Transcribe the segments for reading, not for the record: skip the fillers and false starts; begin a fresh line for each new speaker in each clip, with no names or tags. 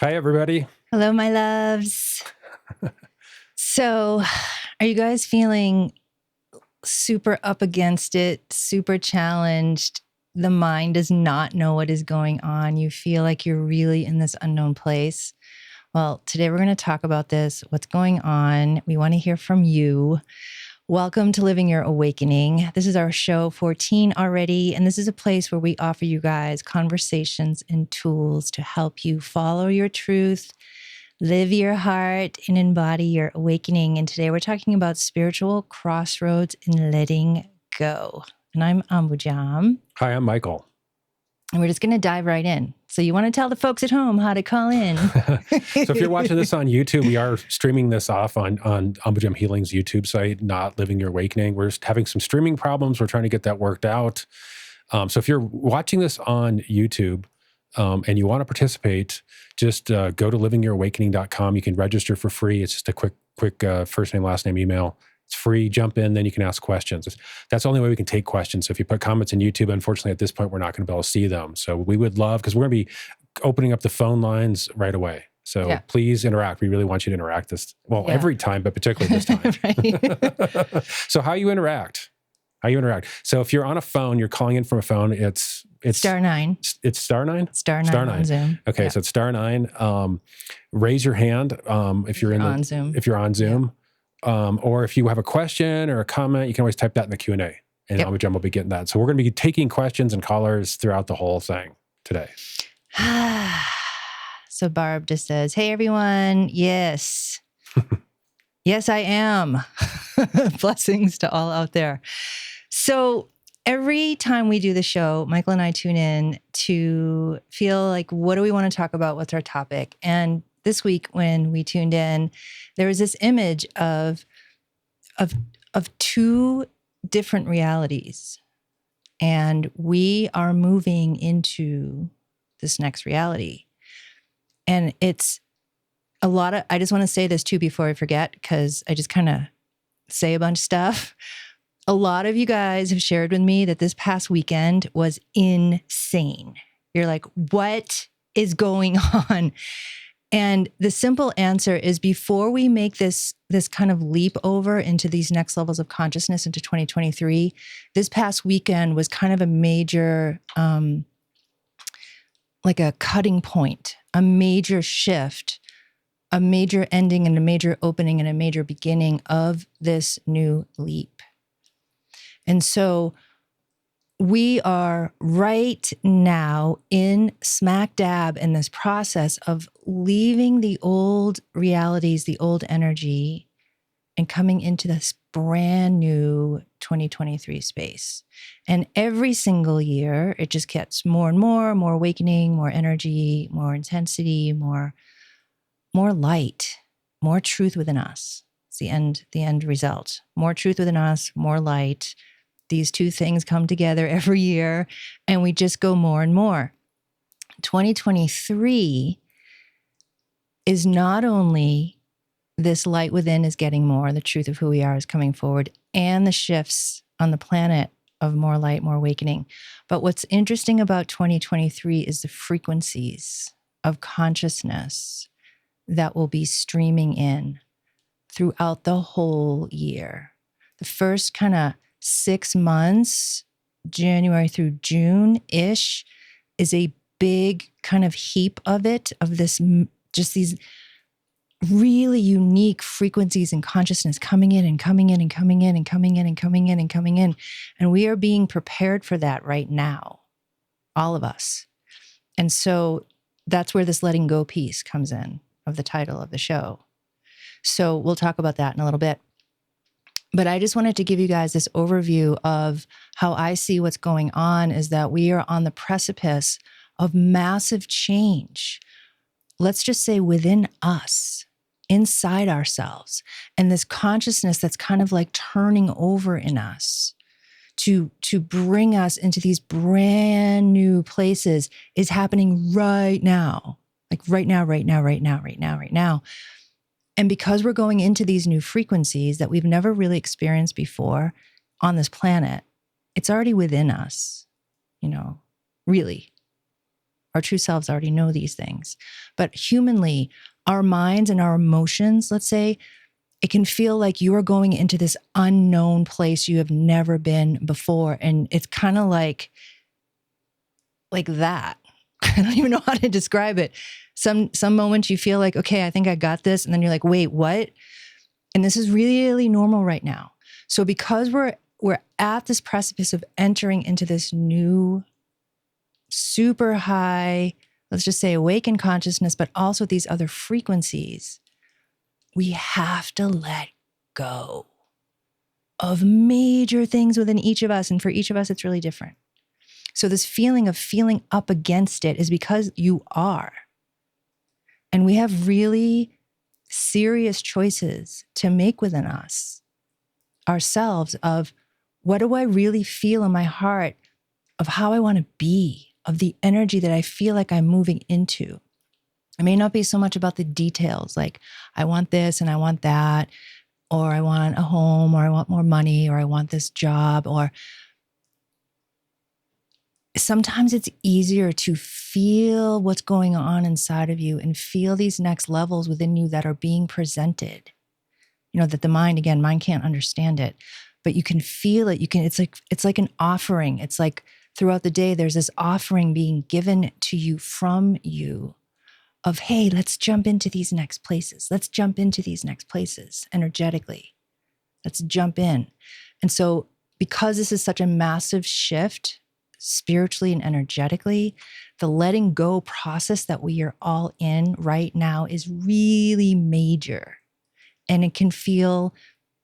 Hi, everybody.
Hello, my loves. So, are you guys feeling super up against it, super challenged? The mind does not know what is going on. You feel like you're really in this unknown place. Well, today we're going to talk about this, what's going on. We want to hear from you. Welcome to Living Your Awakening. This is our show 14 already, and this is a place where we offer you guys conversations and tools to help you follow your truth, live your heart, and embody your awakening. And today we're talking about spiritual crossroads and letting go. And I'm Ambujam.
Hi, I'm Michael.
And we're just going to dive right in. So you want to tell the folks at home how to call in.
So if you're watching this on YouTube, we are streaming this off on Ambujam Healing's YouTube site, Not Living Your Awakening. We're just having some streaming problems. We're trying to get that worked out. So if you're watching this on YouTube and you want to participate, just go to livingyourowakening.com. You can register for free. It's just a quick first name, last name, email. It's free. Jump in, then you can ask questions. That's the only way we can take questions. So if you put comments in YouTube, unfortunately, at this point, we're not going to be able to see them. So we would love, because we're going to be opening up the phone lines right away. So please interact. We really want you to interact every time, but particularly this time. So how you interact. So if you're on a phone, you're calling in from a phone, it's
star 9.
It's star 9?
Star 9 on Zoom.
Okay, so it's star 9. Raise your hand if you're
on Zoom.
If you're on Zoom. Or if you have a question or a comment, you can always type that in the Q&A. And Ambujam will be getting that. So we're going to be taking questions and callers throughout the whole thing today.
So Barb just says, hey, everyone. Yes. Yes, I am. Blessings to all out there. So every time we do the show, Michael and I tune in to feel like, what do we want to talk about? What's our topic? And this week when we tuned in, there was this image of two different realities. And we are moving into this next reality. And it's a lot of, I just want to say this too before I forget, because I just kind of say a bunch of stuff. A lot of you guys have shared with me that this past weekend was insane. You're like, what is going on? And the simple answer is, before we make this kind of leap over into these next levels of consciousness into 2023, this past weekend was kind of a major, like a cutting point, a major shift, a major ending and a major opening and a major beginning of this new leap. And so we are right now in smack dab in this process of leaving the old realities, the old energy, and coming into this brand new 2023 space. And every single year, it just gets more and more awakening, more energy, more intensity, more light, more truth within us. It's the end result. More truth within us, more light. These two things come together every year, and we just go more and more. 2023 is not only this light within is getting more, the truth of who we are is coming forward, and the shifts on the planet of more light, more awakening. But what's interesting about 2023 is the frequencies of consciousness that will be streaming in throughout the whole year. The first kind of 6 months, January through June-ish, is a big kind of heap of it, of this, just these really unique frequencies and consciousness coming in and coming in and coming in and coming in and coming in and coming in. And we are being prepared for that right now, all of us. And so that's where this letting go piece comes in, of the title of the show. So we'll talk about that in a little bit. But I just wanted to give you guys this overview of how I see what's going on, is that we are on the precipice of massive change. Let's just say within us, inside ourselves, and this consciousness that's kind of like turning over in us to bring us into these brand new places is happening right now. Like right now. And because we're going into these new frequencies that we've never really experienced before on this planet, it's already within us, really. Our true selves already know these things. But humanly, our minds and our emotions, let's say, it can feel like you are going into this unknown place you have never been before. And it's kind of like that. I don't even know how to describe it. Some moments you feel like, okay, I think I got this. And then you're like, wait, what? And this is really normal right now. So because we're at this precipice of entering into this new super high, let's just say awakened consciousness, but also these other frequencies, we have to let go of major things within each of us. And for each of us, it's really different. So this feeling of feeling up against it is because you are. And we have really serious choices to make within us, ourselves, of what do I really feel in my heart, of how I want to be, of the energy that I feel like I'm moving into. It may not be so much about the details, like I want this and I want that, or I want a home, or I want more money, or I want this job, or sometimes it's easier to feel what's going on inside of you and feel these next levels within you that are being presented. You know, that the mind can't understand it, but you can feel it. It's like an offering. It's like throughout the day, there's this offering being given to you from you of, hey, let's jump into these next places. Let's jump into these next places energetically. Let's jump in. And so because this is such a massive shift, spiritually and energetically, the letting go process that we are all in right now is really major. And it can feel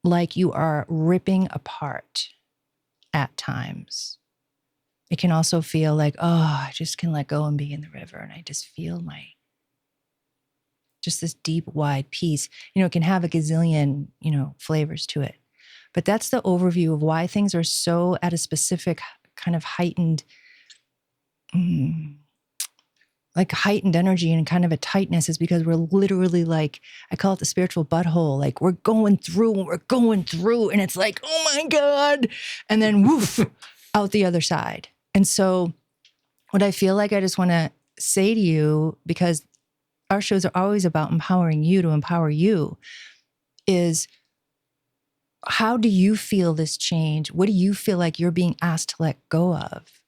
like you are ripping apart at times. It can also feel like, oh, I just can let go and be in the river. And I just feel just this deep, wide peace. You know, it can have a gazillion, flavors to it. But that's the overview of why things are so at a specific kind of heightened energy and kind of a tightness, is because we're literally like, I call it the spiritual butthole. Like we're going through and it's like, oh my God. And then woof, out the other side. And so what I feel like I just want to say to you, because our shows are always about empowering you to empower you, is how do you feel this change? What do you feel like you're being asked to let go of?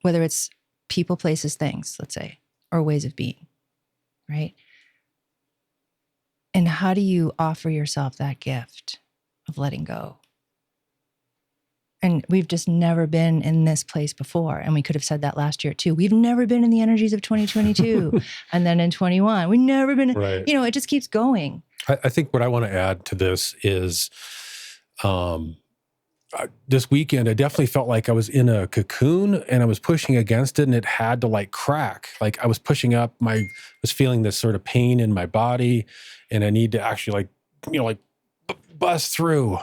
Whether it's people, places, things, let's say, or ways of being, right? And how do you offer yourself that gift of letting go? And we've just never been in this place before. And we could have said that last year too. We've never been in the energies of 2022. And then in 21, we've never been,
right.
It just keeps going.
I think what I want to add to this is this weekend, I definitely felt like I was in a cocoon and I was pushing against it and it had to like crack. Like I was pushing up, was feeling this sort of pain in my body and I need to actually bust through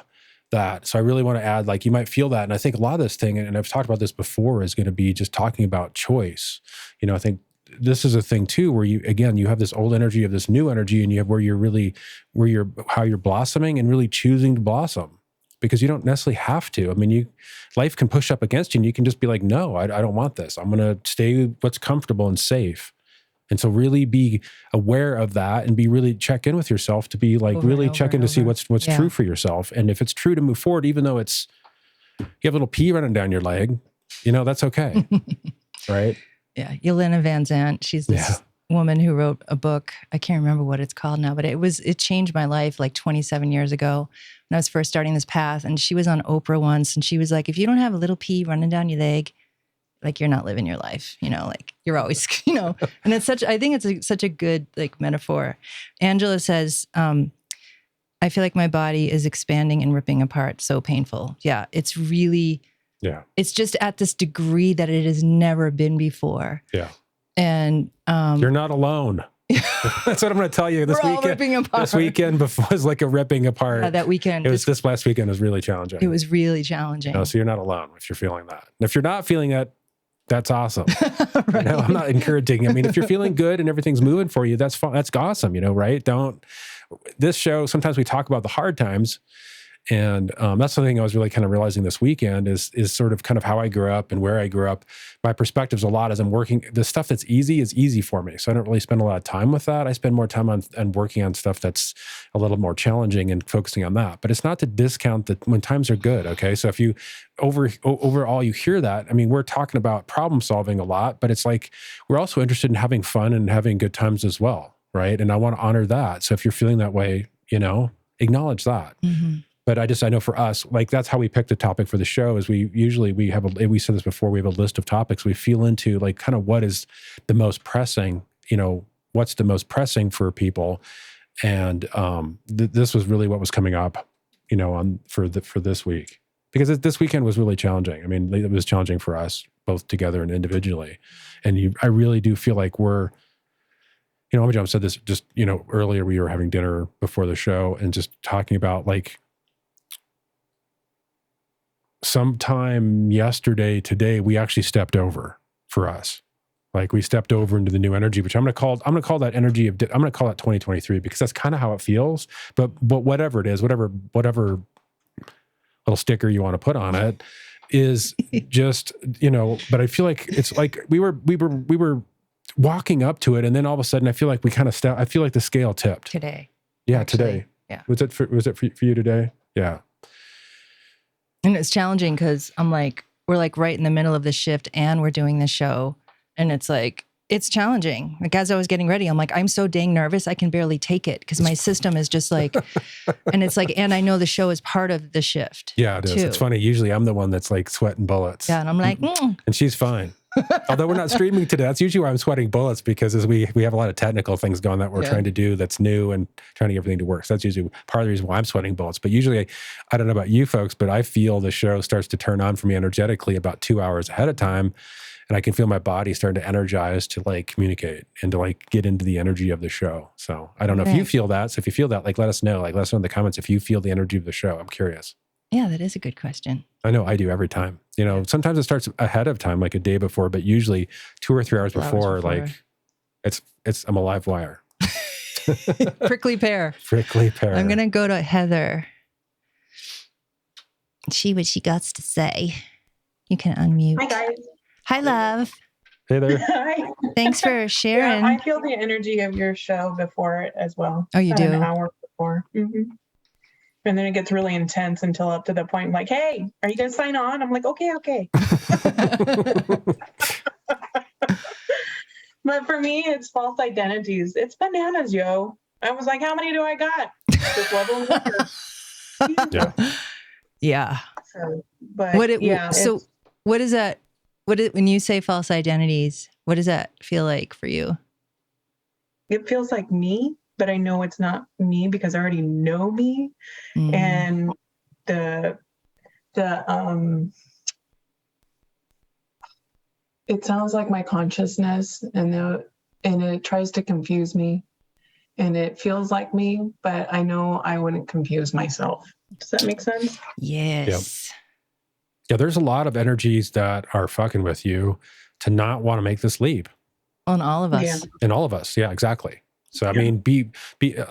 that. So I really want to add, like, you might feel that. And I think a lot of this thing, and I've talked about this before, is going to be just talking about choice. I think this is a thing too, where you have this old energy, of this new energy, and you have how you're blossoming and really choosing to blossom, because you don't necessarily have to. I mean, life can push up against you and you can just be like, no, I don't want this. I'm going to stay what's comfortable and safe. And so really be aware of that and really check in with yourself to be like, really check in to see what's true for yourself. And if it's true to move forward, even though you have a little pee running down your leg, that's okay. Right?
Yeah. Yelena Van Zandt, she's this woman who wrote a book. I can't remember what it's called now, but it changed my life like 27 years ago when I was first starting this path. And she was on Oprah once and she was like, if you don't have a little pee running down your leg, like you're not living your life, like you're always, and I think it's such a good like metaphor. Angela says, I feel like my body is expanding and ripping apart. So painful. Yeah. It's really, it's just at this degree that it has never been before. Yeah. And,
you're not alone. That's what I'm going to tell you this weekend.
Ripping apart.
This weekend was like a ripping apart.
That weekend.
This last weekend was really challenging.
It was really challenging.
So you're not alone if you're feeling that. And if you're not feeling that, that's awesome.
Right.
I'm not encouraging. I mean, if you're feeling good and everything's moving for you, that's fine. That's awesome, right? This show, sometimes we talk about the hard times And that's something I was really kind of realizing this weekend is sort of kind of how I grew up and where I grew up. My perspectives a lot as I'm working. The stuff that's easy is easy for me. So I don't really spend a lot of time with that. I spend more time on working on stuff that's a little more challenging and focusing on that. But it's not to discount that when times are good, okay? So if you overall you hear that, I mean, we're talking about problem solving a lot, but it's like we're also interested in having fun and having good times as well, right? And I want to honor that. So if you're feeling that way, acknowledge that.
Mm-hmm.
But I know for us, like that's how we pick the topic for the show is we said this before, we have a list of topics. We feel into like kind of what is the most pressing, what's the most pressing for people. And this was really what was coming up, for this week, because this weekend was really challenging. I mean, it was challenging for us both together and individually. And I really do feel like we're, Amajam said this just, earlier, we were having dinner before the show and just talking about like, sometime yesterday, today, we actually stepped over for us. Like we stepped over into the new energy, which I'm going to call that energy I'm going to call that 2023 because that's kind of how it feels. But whatever it is, whatever little sticker you want to put on it is just, but I feel like it's like we were walking up to it. And then all of a sudden I feel like we kind of I feel like the scale tipped.
Today.
Yeah.
Actually,
today.
Yeah.
Was it for you today? Yeah.
And it's challenging because we're like right in the middle of the shift and we're doing the show. And it's like, it's challenging. Like as I was getting ready, I'm like, I'm so dang nervous. I can barely take it because my system is just like, and it's like, and I know the show is part of the shift.
Yeah, it is.
Too.
It's funny. Usually I'm the one that's like sweating bullets.
Yeah. And I'm like,
and she's fine. Although we're not streaming today, that's usually why I'm sweating bullets because as we have a lot of technical things going that we're trying to do that's new and trying to get everything to work. So that's usually part of the reason why I'm sweating bullets. But usually, I don't know about you folks, but I feel the show starts to turn on for me energetically about 2 hours ahead of time. And I can feel my body starting to energize to like communicate and to like get into the energy of the show. So I don't know if you feel that. So if you feel that, like let us know. Like let us know in the comments if you feel the energy of the show. I'm curious.
yeah, that is a good question.
I know I do every time. Sometimes it starts ahead of time, like a day before, but usually 2 or 3 hours before, like it's I'm a live wire.
Prickly pear.
Prickly pear.
I'm going to go to Heather. See what she got to say. You can unmute.
Hi, guys.
Hi, love.
Hey there.
Hi.
Thanks for sharing.
Yeah, I feel the energy of your show before it as well.
Oh, you do?
An hour before. Mm-hmm. And then it gets really intense until up to the point like, hey, are you going to sign on? I'm like, okay. But for me, it's false identities. It's bananas, yo. I was like, how many do I got? This level of
Yeah.
Yeah.
So, but
so what is that? When you say false identities, what does that feel like for you?
it feels like me, but I know it's not me because I already know me.
Mm.
And it sounds like my consciousness and it tries to confuse me, and it feels like me, but I know I wouldn't confuse myself. Does that make sense?
Yes.
Yeah, there's a lot of energies that are fucking with you to not want to make this leap.
On all of us.
Yeah.
In all of us. Yeah, exactly. So, I mean, be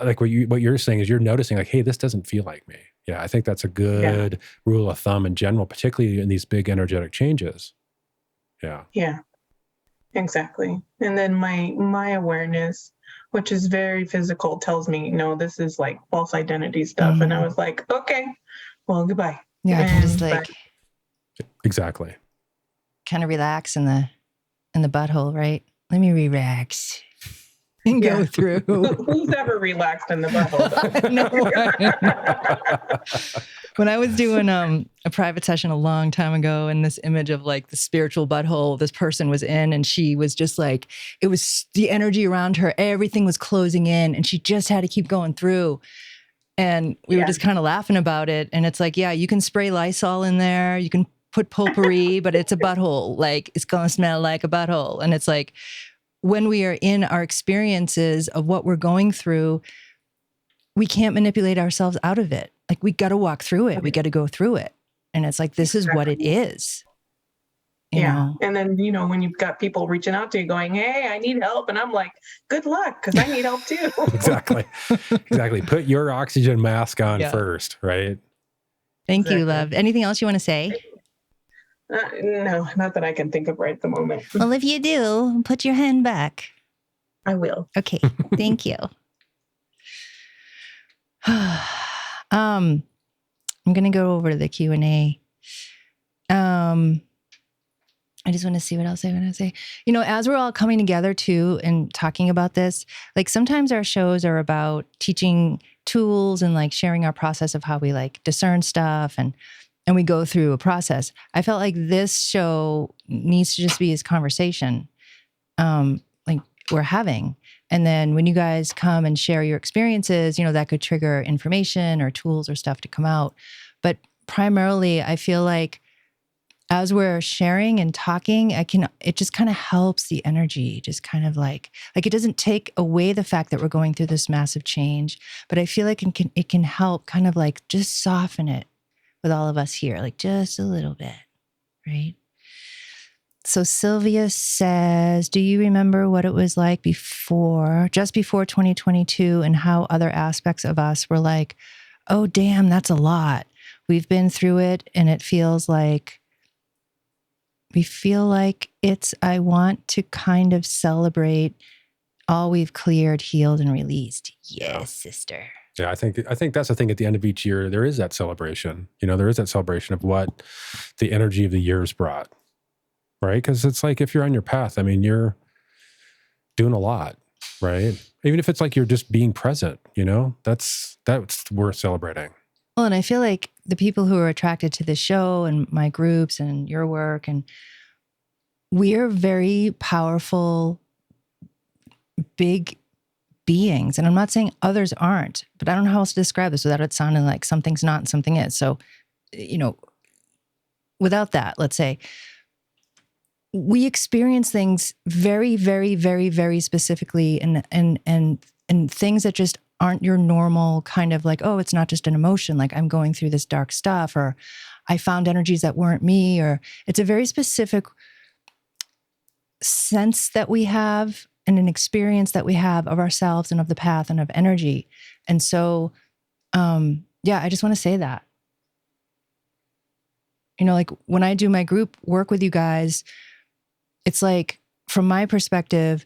like what you're saying is you're noticing like, hey, this doesn't feel like me. Yeah, I think that's a good rule of thumb in general, particularly in these big energetic changes. Yeah.
Yeah, exactly. And then my awareness, which is very physical, tells me, no, this is like false identity stuff.
Mm-hmm.
And I was like, okay, well, goodbye.
Yeah, I can just
And
like
Exactly.
kind of relax in the butthole, right? Let me relax and go through.
Who's ever relaxed in the butthole?
When I was doing a private session a long time ago, and this image of like the spiritual butthole this person was in, and she was just like, it was the energy around her, everything was closing in, and she just had to keep going through. And we were just kind of laughing about it. And it's like, yeah, you can spray Lysol in there, you can put potpourri, but it's a butthole. Like, it's going to smell like a butthole. And it's like, when we are in our experiences of what we're going through, we can't manipulate ourselves out of it. Like, we got to walk through it. We got to go through it. And it's like, this is what it is. You know?
And then, when you've got people reaching out to you going, hey, I need help. And I'm like, good luck, because I need help too.
Exactly. Put your oxygen mask on first, right?
Thank you, love. Anything else you want to say?
No, not that I can think of right at the moment.
Well, if you do, put your hand back.
I will.
Okay. Thank you. I'm going to go over to the Q&A. I just want to see what else I want to say. You know, as we're all coming together too and talking about this, like sometimes our shows are about teaching tools and like sharing our process of how we like discern stuff and we go through a process. I felt like this show needs to just be this conversation like we're having. And then when you guys come and share your experiences, you know, that could trigger information or tools or stuff to come out. But primarily, I feel like as we're sharing and talking, it just kind of helps the energy, just kind of like it doesn't take away the fact that we're going through this massive change, but I feel like it can help kind of like just soften it with all of us here, like just a little bit, right? So Sylvia says, do you remember what it was like just before 2022 and how other aspects of us were like, oh, damn, that's a lot. We've been through it and it feels like, I want to kind of celebrate all we've cleared, healed, and released. Yes, sister.
Yeah, I think that's the thing at the end of each year. There is that celebration. You know, there is that celebration of what the energy of the years brought, right? Because it's like if you're on your path, I mean, you're doing a lot, right? Even if it's like you're just being present, you know, that's worth celebrating.
Well, and I feel like the people who are attracted to this show and my groups and your work, and we're very powerful, big beings. And I'm not saying others aren't, but I don't know how else to describe this without it sounding like something's not and something is. So, you know, without that, let's say, we experience things very, very, very, very specifically and things that just aren't your normal kind of like, oh, it's not just an emotion. Like I'm going through this dark stuff, or I found energies that weren't me, or it's a very specific sense that we have and an experience that we have of ourselves and of the path and of energy. And so, yeah, I just want to say that, you know, like when I do my group work with you guys, it's like, from my perspective,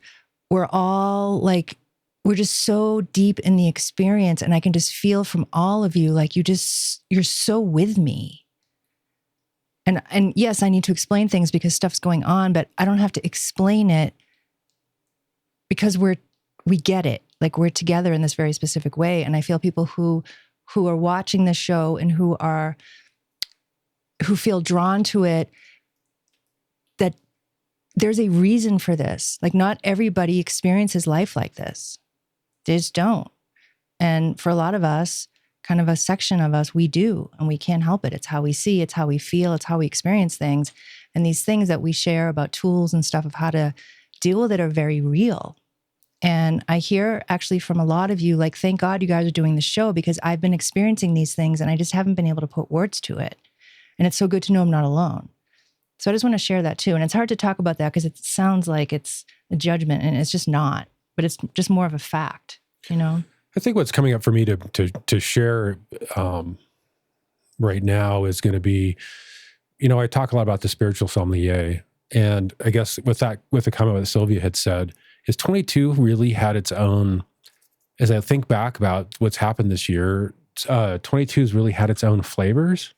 we're just so deep in the experience, and I can just feel from all of you, like you're so with me. And yes, I need to explain things because stuff's going on, but I don't have to explain it because we get it. Like we're together in this very specific way. And I feel people who are watching this show and who feel drawn to it, that there's a reason for this. Like not everybody experiences life like this. They just don't. And for a lot of us, kind of a section of us, we do, and we can't help it. It's how we see, it's how we feel, it's how we experience things. And these things that we share about tools and stuff of how to deal with it are very real. And I hear actually from a lot of you, like, thank God you guys are doing the show because I've been experiencing these things and I just haven't been able to put words to it. And it's so good to know I'm not alone. So I just want to share that too. And it's hard to talk about that because it sounds like it's a judgment, and it's just not, but it's just more of a fact, you know?
I think what's coming up for me to share right now is going to be, you know, I talk a lot about the spiritual sommelier, and I guess with the comment that Sylvia had said, is 22 really had its own, as I think back about what's happened this year, 22 has really had its own flavors,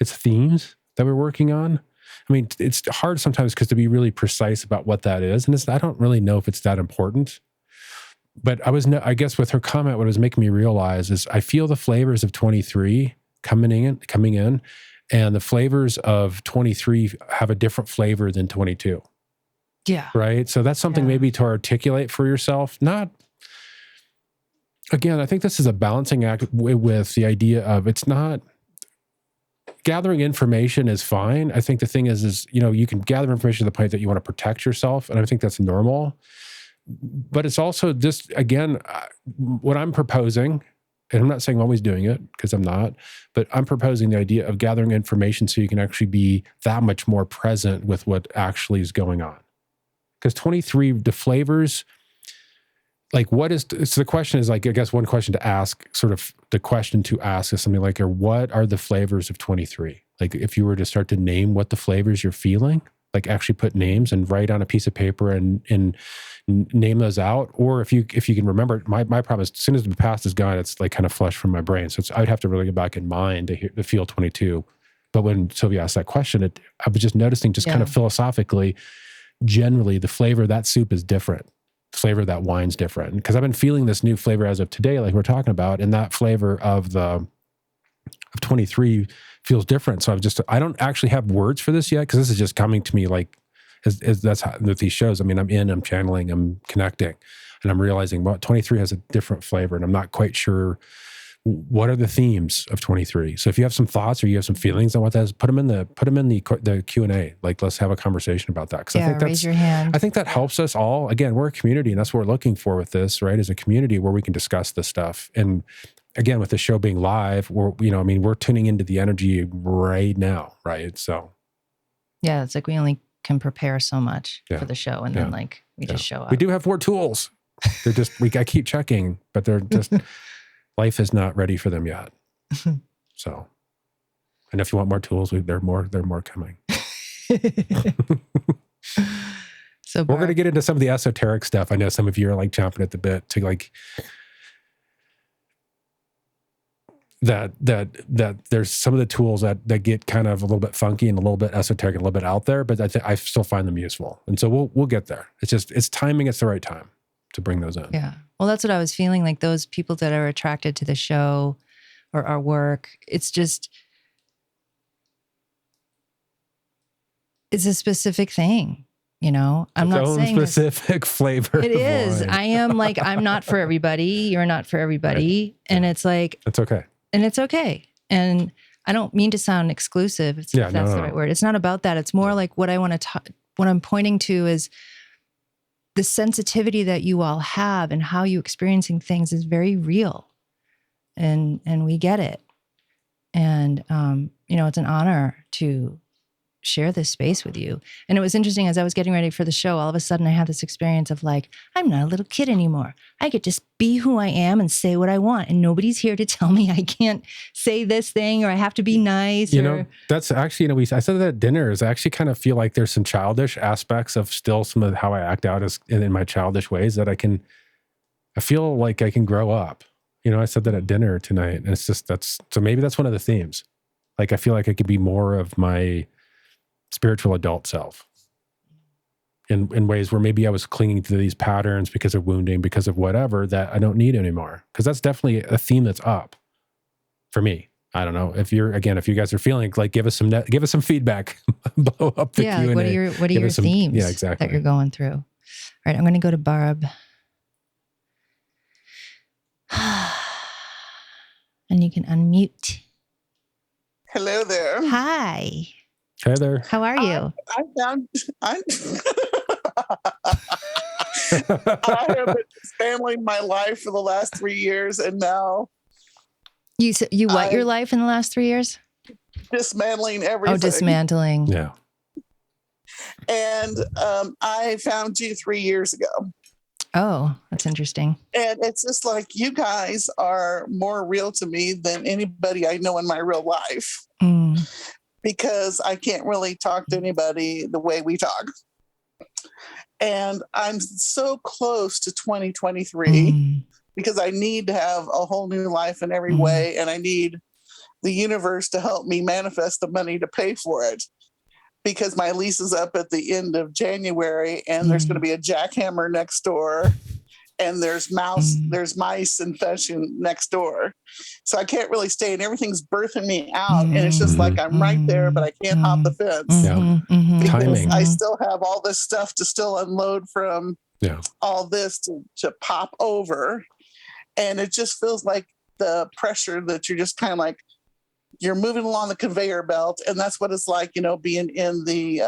its themes that we're working on. I mean, it's hard sometimes because to be really precise about what that is, and I don't really know if it's that important. But I guess with her comment, what it was making me realize is I feel the flavors of 23 coming in, and the flavors of 23 have a different flavor than 22.
Yeah.
Right. So that's something maybe to articulate for yourself. Again, I think this is a balancing act with the idea of it's not gathering information is fine. I think the thing is, you know, you can gather information to the point that you want to protect yourself. And I think that's normal. But it's also just, again, what I'm proposing, and I'm not saying I'm always doing it because I'm not, but I'm proposing the idea of gathering information so you can actually be that much more present with what actually is going on. Because 23, the flavors, like, what is, so the question is like, I guess one question to ask, sort of the question to ask is something like, or what are the flavors of 23? Like if you were to start to name what the flavors you're feeling, like actually put names and write on a piece of paper and name those out. Or if you can remember, my problem is as soon as the past is gone, it's like kind of flushed from my brain. So I'd have to really go back in mind to feel 22. But when Sylvia asked that question, I was just noticing kind of philosophically, generally the flavor of that soup is different. The flavor of that wine's different. Because I've been feeling this new flavor as of today, like we're talking about, and that flavor of 23 feels different. So I don't actually have words for this yet, because this is just coming to me like, as that's how with these shows. I mean, I'm channeling, I'm connecting, and I'm realizing, well, 23 has a different flavor, and I'm not quite sure what are the themes of 23. So if you have some thoughts or you have some feelings on what that is, put them in the Q&A. Like, let's have a conversation about that. Because I think
raise your hand.
I think that helps us all. Again, we're a community, and that's what we're looking for with this, right? As a community where we can discuss this stuff. And again, with the show being live, we're tuning into the energy right now, right? So
yeah, it's like we only can prepare so much for the show, and then like we just show up.
We do have more tools. They're just I keep checking, but they're just life is not ready for them yet. So, and if you want more tools, they're more coming.
So
we're going to get into some of the esoteric stuff. I know some of you are like chomping at the bit to like that there's some of the tools that get kind of a little bit funky and a little bit esoteric and a little bit out there, but I still find them useful. And so we'll get there. It's timing. It's the right time to bring those in.
Yeah. Well, that's what I was feeling, like those people that are attracted to the show or our work. It's a specific thing, you know? I'm not saying
specific flavor.
It is.
Wine.
I am like, I'm not for everybody. You're not for everybody. Right. And it's like,
it's okay.
And it's okay. And I don't mean to sound exclusive. If that's the right word. It's not about that. It's more like what I want to what I'm pointing to is the sensitivity that you all have and how you experiencing things is very real. And we get it. And, it's an honor to share this space with you. And it was interesting, as I was getting ready for the show, all of a sudden I had this experience of like, I'm not a little kid anymore. I could just be who I am and say what I want. And nobody's here to tell me I can't say this thing or I have to be nice.
That's actually, I said that at dinner, is I actually kind of feel like there's some childish aspects of still some of how I act out in my childish ways that I feel like I can grow up. I said that at dinner tonight, and it's just, so maybe that's one of the themes. Like, I feel like I could be more of my spiritual adult self in ways where maybe I was clinging to these patterns because of wounding, because of whatever, that I don't need anymore. Because that's definitely a theme that's up for me. I don't know if you guys are feeling like, give us some feedback. Blow up the Q&A.
What are your themes
exactly.
that you're going through? All right, I'm going to go to Barb. And you can unmute.
Hello there.
Hi.
Hey there.
How are you?
I have been dismantling my life for the last 3 years, and now
you your life in the last 3 years?
Dismantling everything.
Oh, dismantling.
Yeah.
And I found you 3 years ago.
Oh, that's interesting.
And it's just like, you guys are more real to me than anybody I know in my real life. Because I can't really talk to anybody the way we talk. And I'm so close to 2023 because I need to have a whole new life in every way. And I need the universe to help me manifest the money to pay for it, because my lease is up at the end of January, and there's going to be a jackhammer next door, and there's mice infestation next door. So I can't really stay, and everything's birthing me out. And it's just like, I'm right there, but I can't hop the fence. Because
Timing.
I still have all this stuff to still unload from all this to pop over. And it just feels like the pressure that you're just kind of like, you're moving along the conveyor belt. And that's what it's like, being in the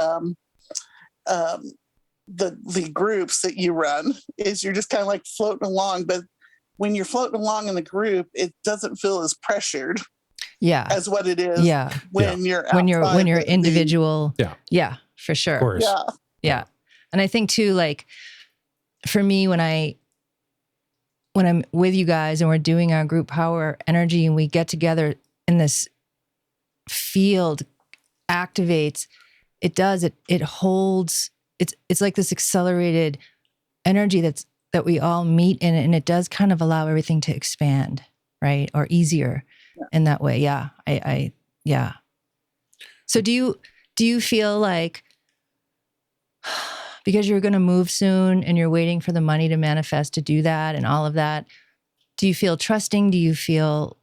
groups that you run, is you're just kind of like floating along. But when you're floating along in the group, it doesn't feel as pressured as what it is when you're
individual. Yeah, for sure.
Of course.
Yeah.
And I think too, like for me, when I when I'm with you guys and we're doing our group power energy and we get together in this field activates, it holds, it's like this accelerated energy that we all meet in, and it does kind of allow everything to expand, right? Or easier in that way. Yeah. Yeah. So do you feel like, because you're going to move soon and you're waiting for the money to manifest to do that and all of that, do you feel trusting? Do you feel,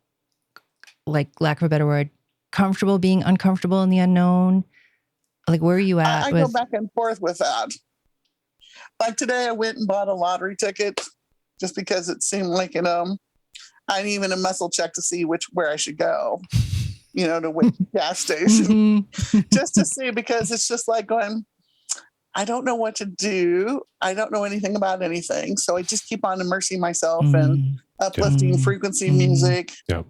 like, lack of a better word, comfortable being uncomfortable in the unknown? Like, where are you at?
I go back and forth with that. Like today, I went and bought a lottery ticket just because it seemed like, I need even a muscle check to see where I should go, to which gas station, just to see, because it's just like going, I don't know what to do. I don't know anything about anything. So I just keep on immersing myself in uplifting frequency music.
Yep.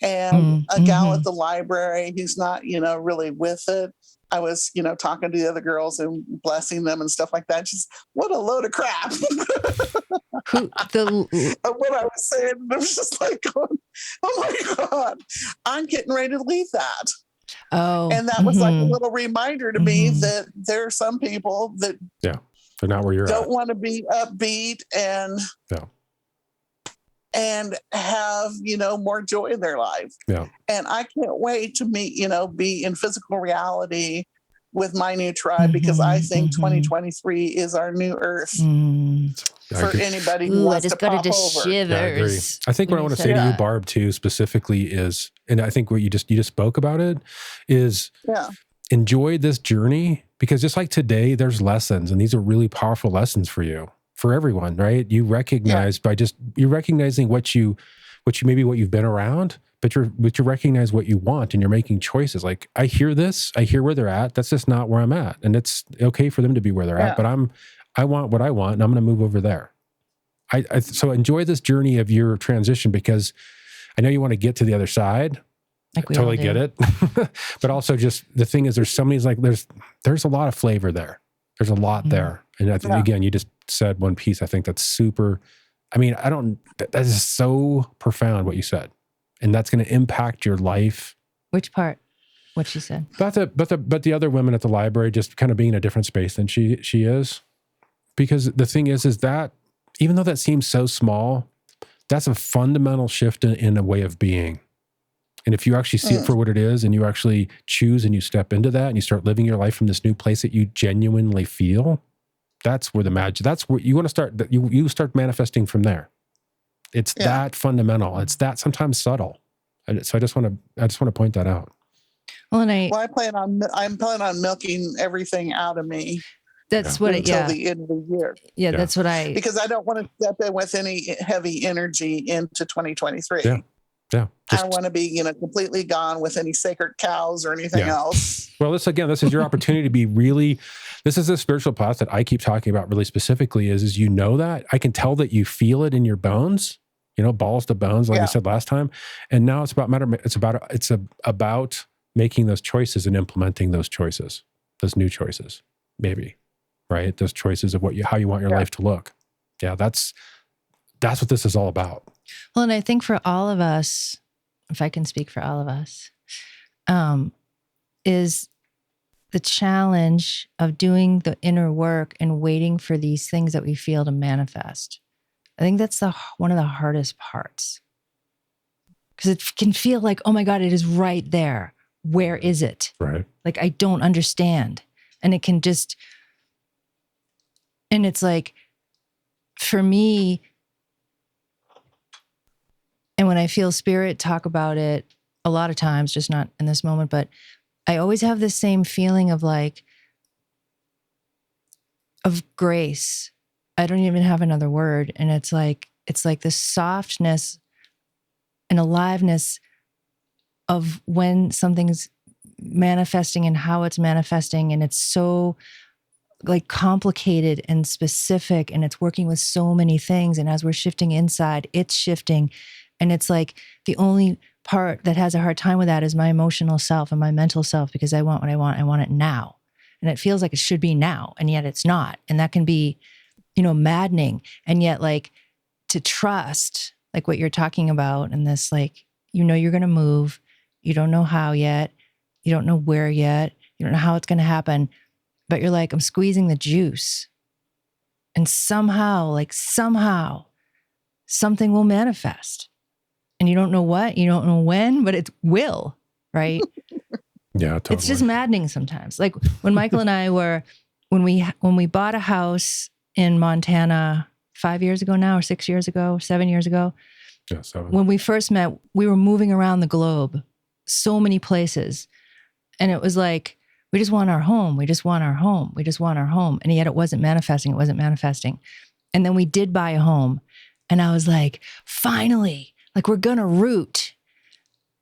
And a gal at the library who's not, really with it. I was, talking to the other girls and blessing them and stuff like that. Just, what a load of crap. What I was saying, I was just like, oh my God, I'm getting ready to leave that.
Oh,
and that was like a little reminder to me that there are some people that
they're not where you're
don't want to be upbeat and have, more joy in their life.
Yeah.
And I can't wait to meet, be in physical reality with my new tribe, because I think 2023 is our new earth for anybody who wants to pop over.
Shivers.
Yeah, I agree. I think what I want to say to you, Barb, too, specifically is, and I think what you just spoke about it, is enjoy this journey, because just like today, there's lessons, and these are really powerful lessons for you, for everyone, right? You recognize you're recognizing what you've been around, but you recognize what you want, and you're making choices. Like, I hear this, I hear where they're at. That's just not where I'm at. And it's okay for them to be where they're at, but I want what I want, and I'm going to move over there. So enjoy this journey of your transition, because I know you want to get to the other side.
Like, we
totally get it. But also, just the thing is, there's there's a lot of flavor there. There's a lot there. And I think, again, you just said one piece. I think that's super, that is so profound what you said. And that's going to impact your life.
Which part? What she said?
But the other women at the library just kind of being in a different space than she is. Because the thing is that even though that seems so small, that's a fundamental shift in a way of being. And if you actually see it for what it is, and you actually choose and you step into that, and you start living your life from this new place that you genuinely feel, that's where the magic, that's where you want to start. You start manifesting from there. It's that fundamental. It's that sometimes subtle. And so I just want to point that out.
Well, and
I'm planning on milking everything out of me.
That's
until the end of the year.
Yeah, that's what because
I don't want to step in with any heavy energy into 2023.
Yeah.
I don't want to be, completely gone with any sacred cows or anything else.
Well, this is your opportunity to be really, this is the spiritual path that I keep talking about really specifically is that I can tell that you feel it in your bones, balls to bones, like I said last time. And now it's about making those choices and implementing those choices, those new choices, maybe, right? Those choices of how you want your life to look. Yeah. That's what this is all about.
Well, and I think for all of us, if I can speak for all of us, is the challenge of doing the inner work and waiting for these things that we feel to manifest. I think that's one of the hardest parts. Because it can feel like, oh my God, it is right there. Where is it?
Right.
Like, I don't understand. And it can and it's like, for me, and when I feel spirit talk about it a lot of times, just not in this moment, but I always have this same feeling of grace. I don't even have another word. And it's like this softness and aliveness of when something's manifesting and how it's manifesting. And it's so complicated and specific, and it's working with so many things. And as we're shifting inside, it's shifting. And it's like the only part that has a hard time with that is my emotional self and my mental self, because I want what I want. I want it now. And it feels like it should be now. And yet it's not. And that can be, maddening. And yet to trust, like what you're talking about, and this, like, you're going to move. You don't know how yet. You don't know where yet. You don't know how it's going to happen. But you're like, I'm squeezing the juice. And somehow, something will manifest. And you don't know what, you don't know when, but it will, right?
Yeah, totally.
It's just maddening sometimes. Like when Michael and I when we bought a house in Montana 5 years ago now, or 6 years ago, 7 years ago.
Yeah, 7.
When we first met, we were moving around the globe, so many places. And it was like, we just want our home. We just want our home. We just want our home. And yet it wasn't manifesting. It wasn't manifesting. And then we did buy a home. And I was like, finally, like we're going to root.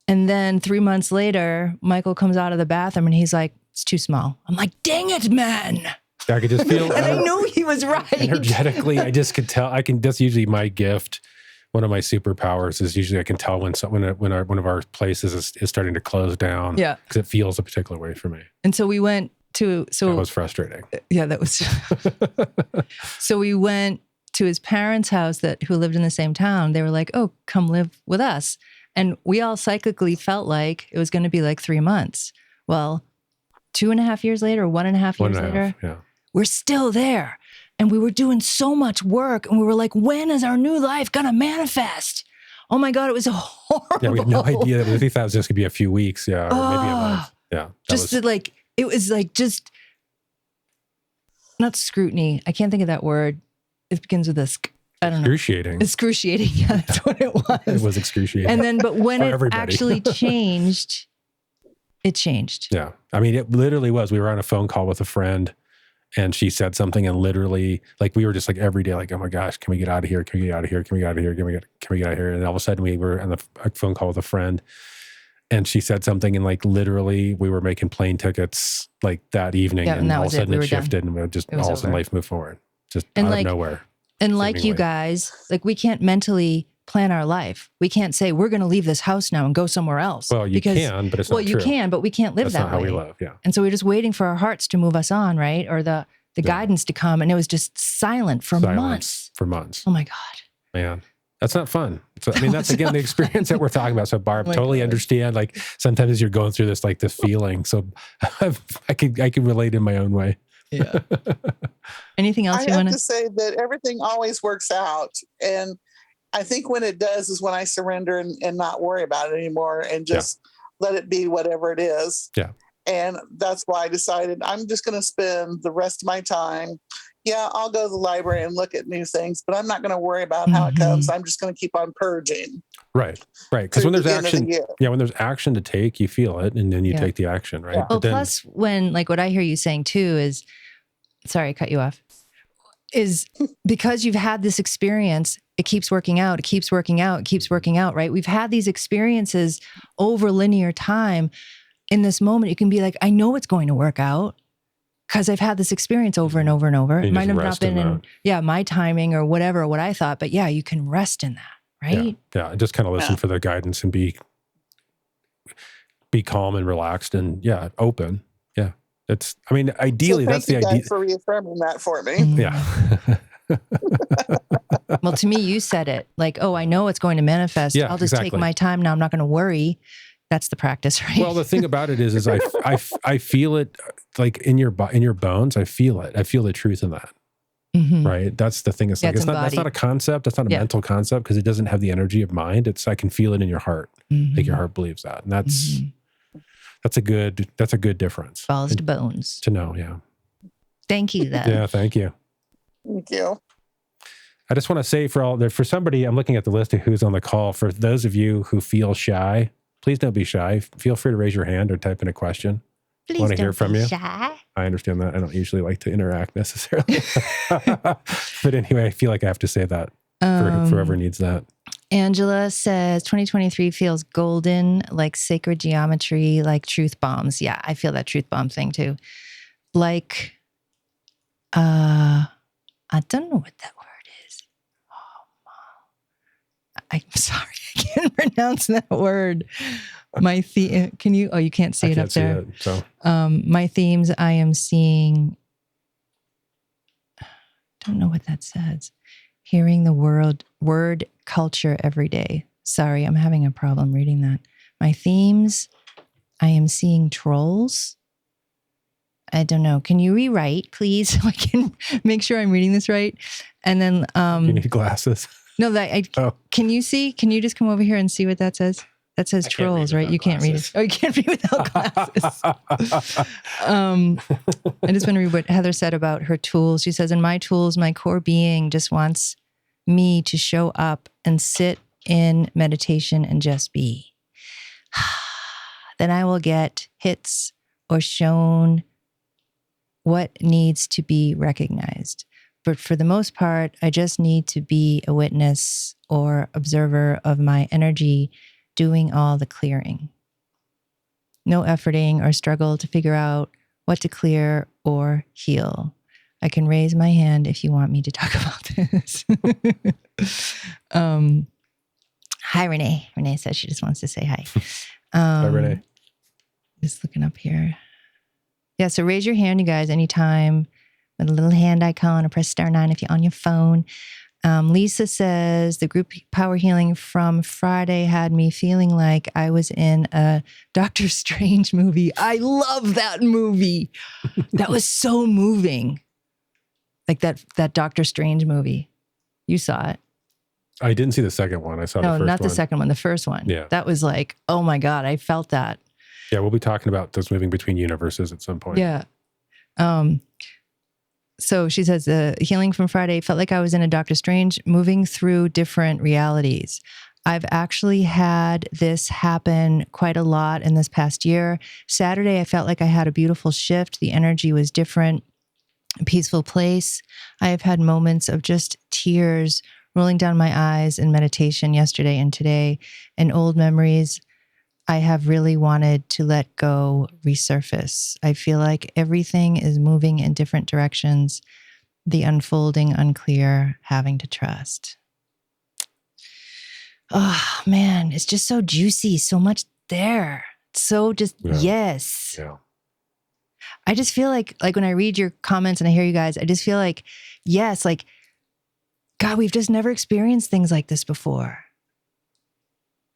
And then 3 months later, Michael comes out of the bathroom and he's like, it's too small. I'm like, dang it, man.
I could just feel
and I knew he was right.
Energetically, I just could tell. That's usually my gift. One of my superpowers is usually I can tell when one of our places is starting to close down.
Yeah.
Because it feels a particular way for me.
And so we went to...
That was frustrating.
Yeah, that was... So we went to his parents' house who lived in the same town. They were like, oh, come live with us. And we all cyclically felt like it was going to be like 3 months. Well, 2.5 years later, 1.5 years later,
yeah.
We're still there. And we were doing so much work. And we were like, when is our new life going to manifest? Oh my God, it was horrible.
Yeah, we had no idea. We thought it was just going to be a few weeks. Yeah, or maybe a month. Yeah.
It was like just, not scrutiny. I can't think of that word. It begins with this. I don't know.
Excruciating.
Excruciating. Yeah, that's what it was.
It was excruciating.
And then, but when it
everybody.
actually changed, it changed.
Yeah. I mean, it literally was. We were on a phone call with a friend and she said something and literally, like, we were just like every day, like, oh my gosh, can we get out of here? Can we get out of here? Can we get out of here? Can we get out of here? And all of a sudden we were on a phone call with a friend and she said something and like literally we were making plane tickets like that evening.
Yeah,
and all of a sudden it
done.
shifted and we just all of a sudden life moved forward. Just
and
out of nowhere.
And like you guys, like we can't mentally plan our life. We can't say we're going to leave this house now and go somewhere else.
Well, you can, but it's not true.
Well, you can, but we can't live that way.
That's not how we live, yeah.
And so we're just waiting for our hearts to move us on, right? Or the guidance to come. And it was just silent for months.
For months.
Oh my God. Man.
That's not fun. So, I mean, that's again the experience that we're talking about. So Barb, totally understand. Like sometimes you're going through this, like this feeling. So I can relate in my own way.
Yeah. Anything else you want
to say that everything always works out. And I think when it does is when I surrender and not worry about it anymore and just let it be whatever it is.
Yeah.
And that's why I decided I'm just going to spend the rest of my time. Yeah, I'll go to the library and look at new things, but I'm not going to worry about how it comes. I'm just going to keep on purging.
Right. Because when there's action, when there's action to take, you feel it, and then you take the action, right?
Yeah. Well, plus when, like what I hear you saying too is, sorry, I cut you off, is because you've had this experience, it keeps working out, it keeps working out, it keeps working out, right? We've had these experiences over linear time. In this moment, you can be like, I know it's going to work out because I've had this experience over and over and over. It might have not been in my timing or whatever, what I thought, but yeah, you can rest in that, right?
Yeah. Just kind of listen for the guidance and be calm and relaxed and open. Yeah. It's, I mean, ideally that's the idea.
For reaffirming that for me.
Yeah.
Well, to me, you said it like, oh, I know it's going to manifest. I'll just take my time now. I'm not going to worry. That's the practice, right?
Well, the thing about it is I feel it like in your bones. I feel it. I feel the truth in that. Mm-hmm. Right. That's the thing. It's like, that's not a concept. That's not a mental concept because it doesn't have the energy of mind. I can feel it in your heart. Mm-hmm. Like your heart believes that. And that's a good difference.
Balls to bones.
To know. Yeah.
Thank you though.
Yeah. Thank you.
Thank you.
I just want to say for somebody, I'm looking at the list of who's on the call. For those of you who feel shy, please don't be shy. Feel free to raise your hand or type in a question.
Please
want to hear from you.
Shy.
I understand that. I don't usually like to interact necessarily. But anyway, I feel like I have to say that for whoever needs that.
Angela says 2023 feels golden, like sacred geometry, like truth bombs. Yeah, I feel that truth bomb thing too. Like, I don't know what that word is. Oh, I'm sorry. I can't pronounce that word. My theme, can you? Oh, you can't see it up there. My themes, I am seeing. Don't know what that says. Hearing the word culture every day. Sorry, I'm having a problem reading that. My themes, I am seeing trolls. I don't know. Can you rewrite, please, so I can make sure I'm reading this right? And then
You need glasses.
no, can you see? Can you just come over here and see what that says? That says trolls, right? You can't read it. Oh, you can't read without glasses. I just want to read what Heather said about her tools. She says, in my tools, my core being just wants me to show up and sit in meditation and just be. Then I will get hits or shown what needs to be recognized. But for the most part, I just need to be a witness or observer of my energy doing all the clearing. No efforting or struggle to figure out what to clear or heal. I can raise my hand if you want me to talk about this. Hi, Renee. Renee says she just wants to say hi.
Hi, Renee.
Just looking up here. Yeah, so raise your hand, you guys, anytime with a little hand icon, or press *9 if you're on your phone. Lisa says, the group power healing from Friday had me feeling like I was in a Doctor Strange movie. I love that movie. That was so moving. Like that Doctor Strange movie. You saw it.
I didn't see the second one. I saw the first one.
No, not the second one, the first one.
Yeah.
That was like, oh my God, I felt that.
Yeah, we'll be talking about those moving between universes at some point.
Yeah. So she says, the healing from Friday felt like I was in a Doctor Strange moving through different realities. I've actually had this happen quite a lot in this past year. Saturday, I felt like I had a beautiful shift. The energy was different, a peaceful place. I have had moments of just tears rolling down my eyes in meditation yesterday and today, and old memories I have really wanted to let go resurface. I feel like everything is moving in different directions. The unfolding, unclear, having to trust. Oh man, it's just so juicy, so much there. So just, yes.
Yeah.
I just feel like when I read your comments and I hear you guys, I just feel like, yes, like, God, we've just never experienced things like this before.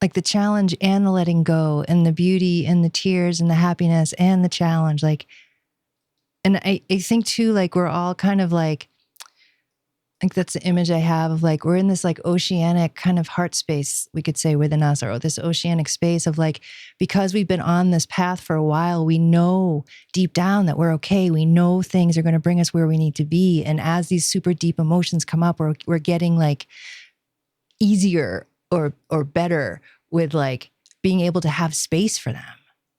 Like the challenge and the letting go and the beauty and the tears and the happiness and the challenge. Like, and I think too, like we're all kind of like that's the image I have of like, we're in this like oceanic kind of heart space, we could say within us, or this oceanic space of like, because we've been on this path for a while, we know deep down that we're okay. We know things are going to bring us where we need to be. And as these super deep emotions come up, we're getting like easier or better with like being able to have space for them,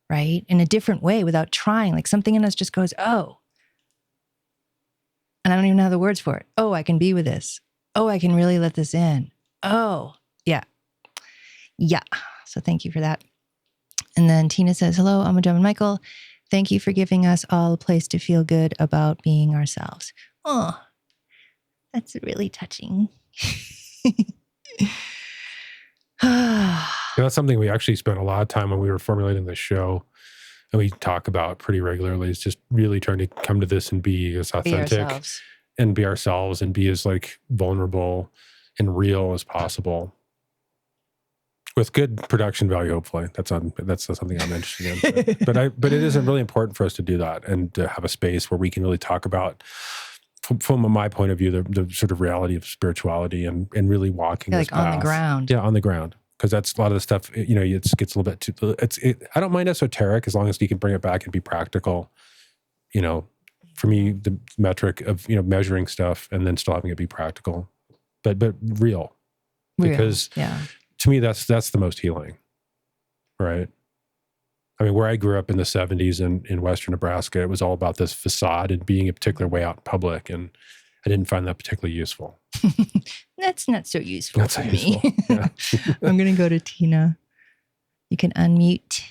right? In a different way without trying. Like something in us just goes, oh, and I don't even know the words for it. Oh, I can be with this. Oh, I can really let this in. Oh, yeah. Yeah. So thank you for that. And then Tina says, hello, I'm and Michael. Thank you for giving us all a place to feel good about being ourselves. Oh, that's really touching.
That's something we actually spent a lot of time when we were formulating the show, and we talk about pretty regularly, is just really trying to come to this and be as authentic and be ourselves and be as like vulnerable and real as possible with good production value. Hopefully that's something I'm interested in, but it is really important for us to do that and to have a space where we can really talk about from my point of view, the sort of reality of spirituality and really walking this path.
On the ground.
Yeah, on the ground. Because that's a lot of the stuff, it gets a little bit too, I don't mind esoteric as long as you can bring it back and be practical. For me, the metric of, measuring stuff and then still having it be practical, but real. Because to me, that's the most healing, right? I mean, where I grew up in the 70s in Western Nebraska, it was all about this facade and being a particular way out in public. And I didn't find that particularly useful.
That's not so useful
for me. Yeah.
I'm going to go to Tina. You can unmute.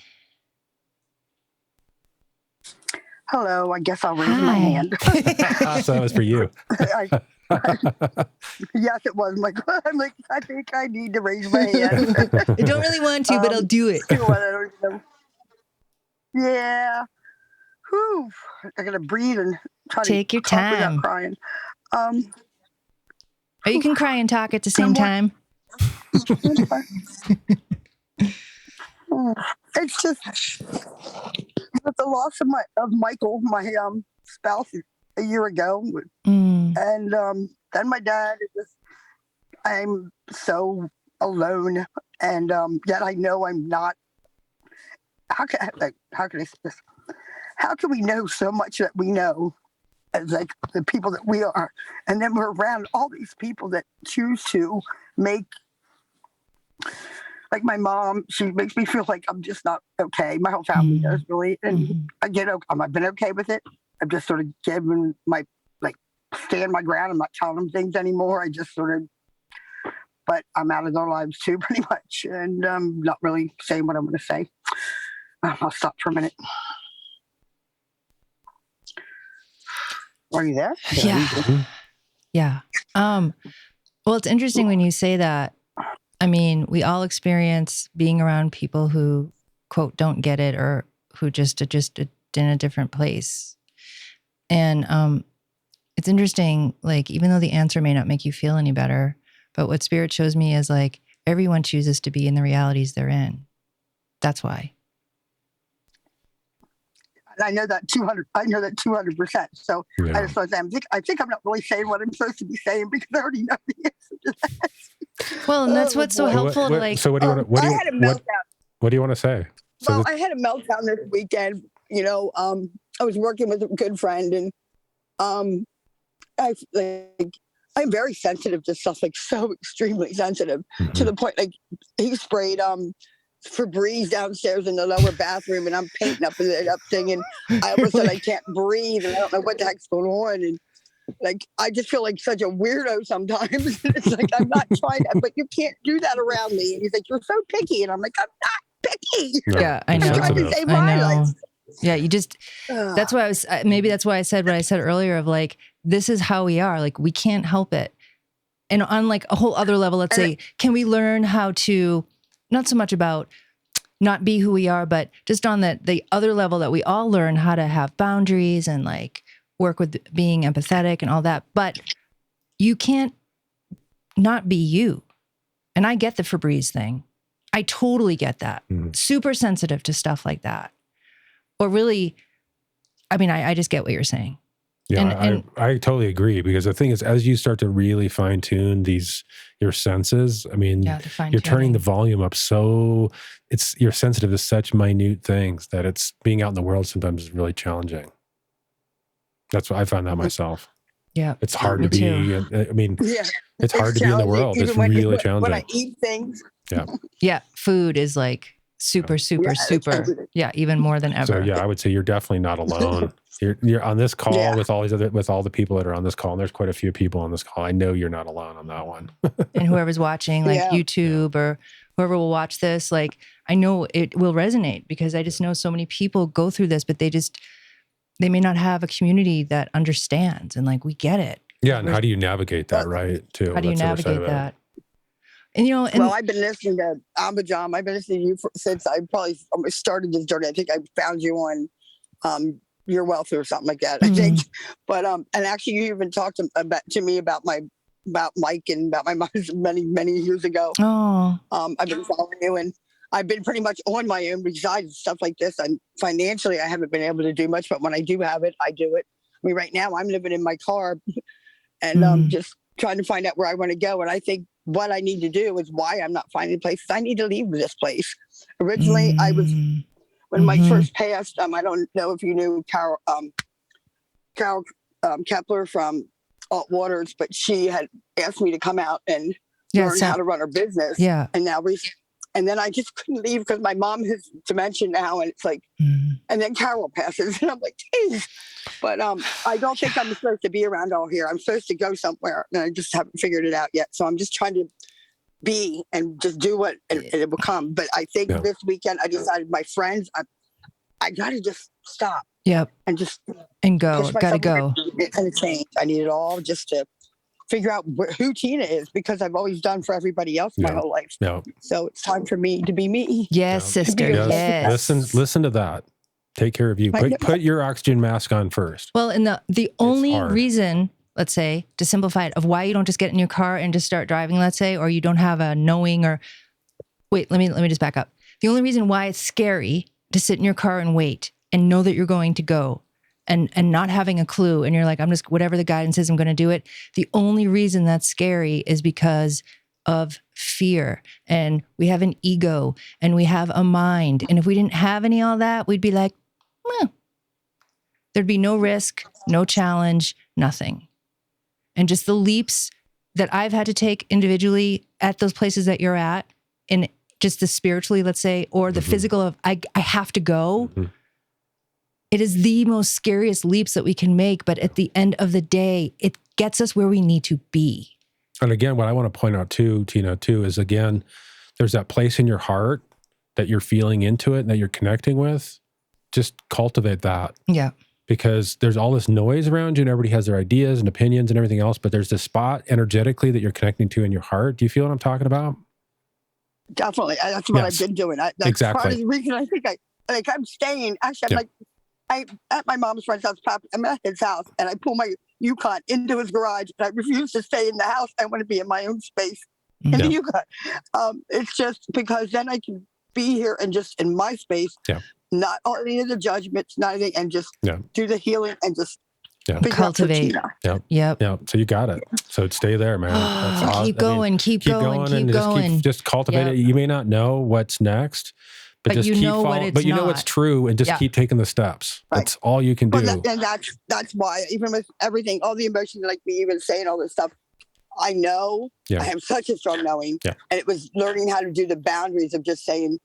Hello, I guess I'll raise my hand.
So that was for you.
Yes, it was. I think I need to raise my hand.
I don't really want to, but I'll do it.
Yeah. Whew. I got to breathe and try
Take
to
your time
without crying.
Or you can cry and talk at the same time.
It's just with the loss of Michael, my spouse, a year ago, and then my dad. I'm so alone, and yet I know I'm not. How can I say this? How can we know so much that we know as like the people that we are, and then we're around all these people that choose to make. Like my mom, she makes me feel like I'm just not okay. My whole family does really, and I've been okay with it. I've just sort of given stand my ground. I'm not telling them things anymore. I just sort of, but I'm out of their lives too, pretty much, and not really saying what I'm going to say. I'll stop for a minute. Are you there?
Yeah. Yeah. Well, it's interesting when you say that. I mean, we all experience being around people who, quote, don't get it, or who just in a different place. And it's interesting, like, even though the answer may not make you feel any better, but what Spirit shows me is like everyone chooses to be in the realities they're in. That's why.
I know that 200%. So
Yeah.
I just thought I think I'm not really saying what I'm supposed to be saying because I already know the answer to that.
Well, and that's what's so helpful.
So what do you want?
I had a meltdown.
What do you want to say?
Well, I had a meltdown this weekend. I was working with a good friend, and I'm very sensitive to stuff, like so extremely sensitive to the point like he sprayed Febreze downstairs in the lower bathroom, and I'm painting up thing, and all of a sudden I can't breathe, and I don't know what the heck's going on, and like I just feel like such a weirdo sometimes. It's like I'm not trying to, but you can't do that around me. And he's like, "You're so picky," and I'm like, "I'm not picky."
Yeah, I know.
I'm trying to save my life.
Yeah, you just. That's why that's why I said what I said earlier of like, this is how we are. Like we can't help it. And on like a whole other level, let's say, can we learn how to, not so much about not be who we are, but just on the other level that we all learn how to have boundaries and like work with being empathetic and all that. But you can't not be you. And I get the Febreze thing. I totally get that. Super sensitive to stuff like that. Or really, I mean, I just get what you're saying.
Yeah, I totally agree, because the thing is, as you start to really fine tune your senses, I mean, you're turning the volume up so you're sensitive to such minute things that it's being out in the world sometimes is really challenging. That's what I found that myself.
Yeah,
it's hard to be. I mean, it's hard to be in the world. It's really challenging.
When I eat things.
Yeah, food is like super. Yeah, even more than ever.
So yeah, I would say you're definitely not alone. You're on this call with all the people that are on this call, and there's quite a few people on this call. I know you're not alone on that one.
And whoever's watching, like YouTube or whoever will watch this, like I know it will resonate, because I just know so many people go through this, but they may not have a community that understands, and like we get it.
Yeah, and how do you navigate that, right? Too.
How do you navigate that? And
well, I've been listening to Ambajam. I've been listening to you since I probably started this journey. I think I found you on Your Wealth or something like that. I think, but and actually, you even talked to me about Mike and about my mom many years ago.
Oh,
I've been following you, and I've been pretty much on my own besides stuff like this. And financially, I haven't been able to do much, but when I do have it, I do it. I mean, right now I'm living in my car and just trying to find out where I want to go. And I think what I need to do is why I'm not finding places. I need to leave this place. Originally, I was, when Mike first passed, I don't know if you knew Carol Kepler from Alt Waters, but she had asked me to come out and learn how to run her business.
Yeah.
And now and then I just couldn't leave because my mom has dementia now, and it's like, and then Carol passes, and I'm like, geez. But I don't think I'm supposed to be around all here. I'm supposed to go somewhere, and I just haven't figured it out yet. So I'm just trying to be and just do what it will come. But I think this weekend I decided my friends, I got to just stop.
Yep.
And
go. Got to go.
And change. I need it all just to figure out who Tina is, because I've always done for everybody else my whole life.
Yeah.
So it's time for me to be me.
Yes, sister. Yes.
Listen to that. Take care of you. Put your oxygen mask on first.
Well, and the only reason, let's say, to simplify it, of why you don't just get in your car and just start driving, let's say, or you don't have a knowing or wait, let me just back up. The only reason why it's scary to sit in your car and wait and know that you're going to go and not having a clue, and you're like, I'm just, whatever the guidance is, I'm going to do it. The only reason that's scary is because of fear, and we have an ego and we have a mind. And if we didn't have any all that, we'd be like, there'd be no risk, no challenge, nothing. And just the leaps that I've had to take individually at those places that you're at, and just the spiritually, let's say, or the physical of I have to go. It is the most scariest leaps that we can make. But at the end of the day, it gets us where we need to be.
And again, what I want to point out too, Tina, too, is again, there's that place in your heart that you're feeling into it and that you're connecting with. Just cultivate that.
Yeah.
Because there's all this noise around you and everybody has their ideas and opinions and everything else, but there's this spot energetically that you're connecting to in your heart. Do you feel what I'm talking about?
Definitely. That's what I've been doing. That's
exactly.
part of the reason I think I'm staying. Actually, I'm at my mom's friend's house. I'm at his house, and I pull my Yukon into his garage, and I refuse to stay in the house. I want to be in my own space in the Yukon. It's just because then I can be here and just in my space, not any of the judgments, not anything, and just do the healing and just
cultivate.
Yep. So you got it. So stay there, man. That's awesome.
Keep going, keep going.
Just cultivate it. You may not know what's next, but just keep following. But you know what's true, and just keep taking the steps. Right. That's all you can do.
And that's why, even with everything, all the emotions, like me even saying all this stuff, I know. I have such a strong knowing, and it was learning how to do the boundaries of just saying,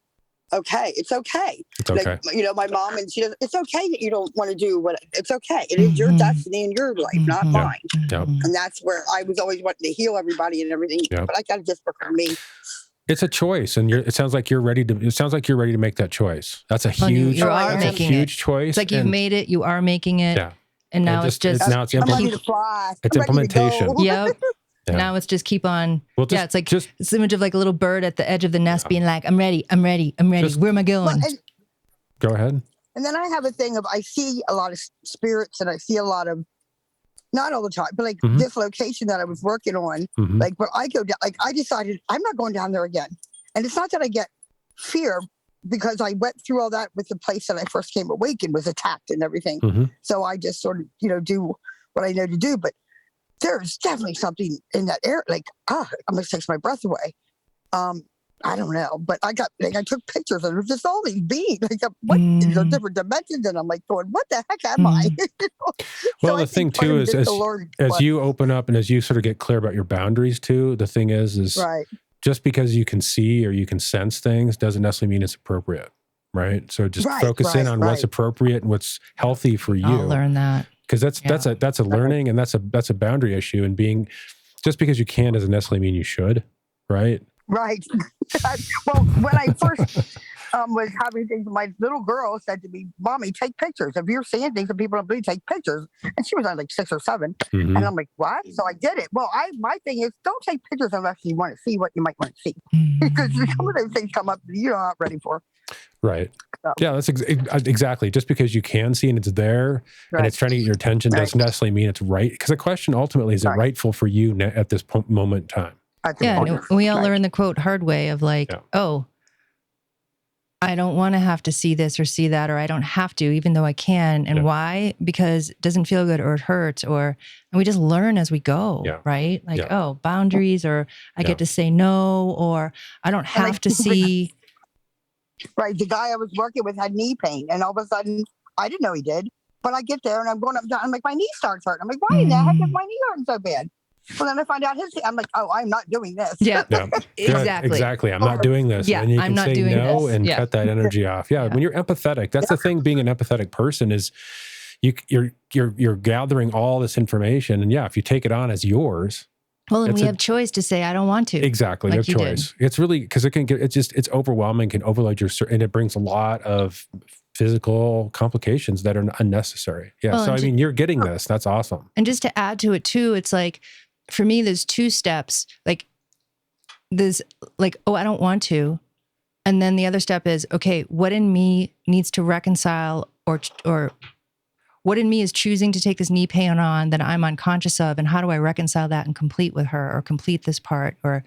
okay, it's okay.
It's okay.
Like, you know, my mom, and she does, it's okay that you don't want to do what, it's okay. It is your destiny in your life, not mine. And that's where I was always wanting to heal everybody and everything, but I got to just work on me.
It's a choice, and it sounds like you're ready to make that choice. That's a huge, choice.
It's like you've made it, you are making it.
Yeah.
And now it's
ready to fly.
It's implementation.
Yep. Yeah. Now it's just keep on.
Well,
it's like this image of like a little bird at the edge of the nest being like, I'm ready. Where am I going?
Go ahead.
And then I have a thing of, I see a lot of spirits, and I see a lot of, not all the time, but like this location that I was working on, like when I go down, like I decided I'm not going down there again. And it's not that I get fear, because I went through all that with the place that I first came awakened was attacked and everything. So I just sort of, do what I know to do. But there's definitely something in that air, like, almost takes my breath away. I don't know, but I took pictures, and it was just all these beings, like, what, the different dimensions, and I'm like going, what the heck am I?
Well, the thing too is, as you open up and as you sort of get clear about your boundaries too, the thing is just because you can see or you can sense things doesn't necessarily mean it's appropriate, right? So just focus in on what's appropriate and what's healthy for you.
I'll learn that.
Because that's a learning, and that's a boundary issue, and just because you can doesn't necessarily mean you should, right?
Right. Well, when I first was having things, my little girl said to me, "Mommy, take pictures. If you're seeing things that people don't believe, take pictures." And she was like 6 or 7, and I'm like, "What?" So I did it. Well, my thing is, don't take pictures unless you want to see what you might want to see, because some of those things come up that you're not ready for.
Right. So. Yeah, that's exactly. Just because you can see and it's there and it's trying to get your attention doesn't necessarily mean it's right. Because the question ultimately is it rightful for you at this moment in time?
And we all learn the quote hard way of like, I don't want to have to see this or see that, or I don't have to, even though I can. And why? Because it doesn't feel good, or it hurts, and we just learn as we go, right? Like, boundaries, or I get to say no, or I don't have to see.
Right. The guy I was working with had knee pain, and all of a sudden, I didn't know he did, but I get there and I'm going up, I'm like, my knee starts hurting. I'm like, why in the heck is my knee hurting so bad? Well, then I find out I'm like, oh, I'm not doing this.
Exactly.
I'm not doing this.
Yeah,
and you
I'm
can
not
say
doing
no
this.
and cut that energy off. Yeah, when you're empathetic, that's the thing. Being an empathetic person is you're gathering all this information, and if you take it on as yours.
Well, and we have choice to say, I don't want to.
Exactly. You have choice. It's really, because it's overwhelming, can overload and it brings a lot of physical complications that are unnecessary. Yeah. Well, so, I mean, you're getting this. That's awesome.
And just to add to it too, it's like, for me, there's 2 steps. Like, there's like, I don't want to. And then the other step is, okay, what in me needs to reconcile or What in me is choosing to take this knee pain on that I'm unconscious of? And how do I reconcile that and complete with her or complete this part? Or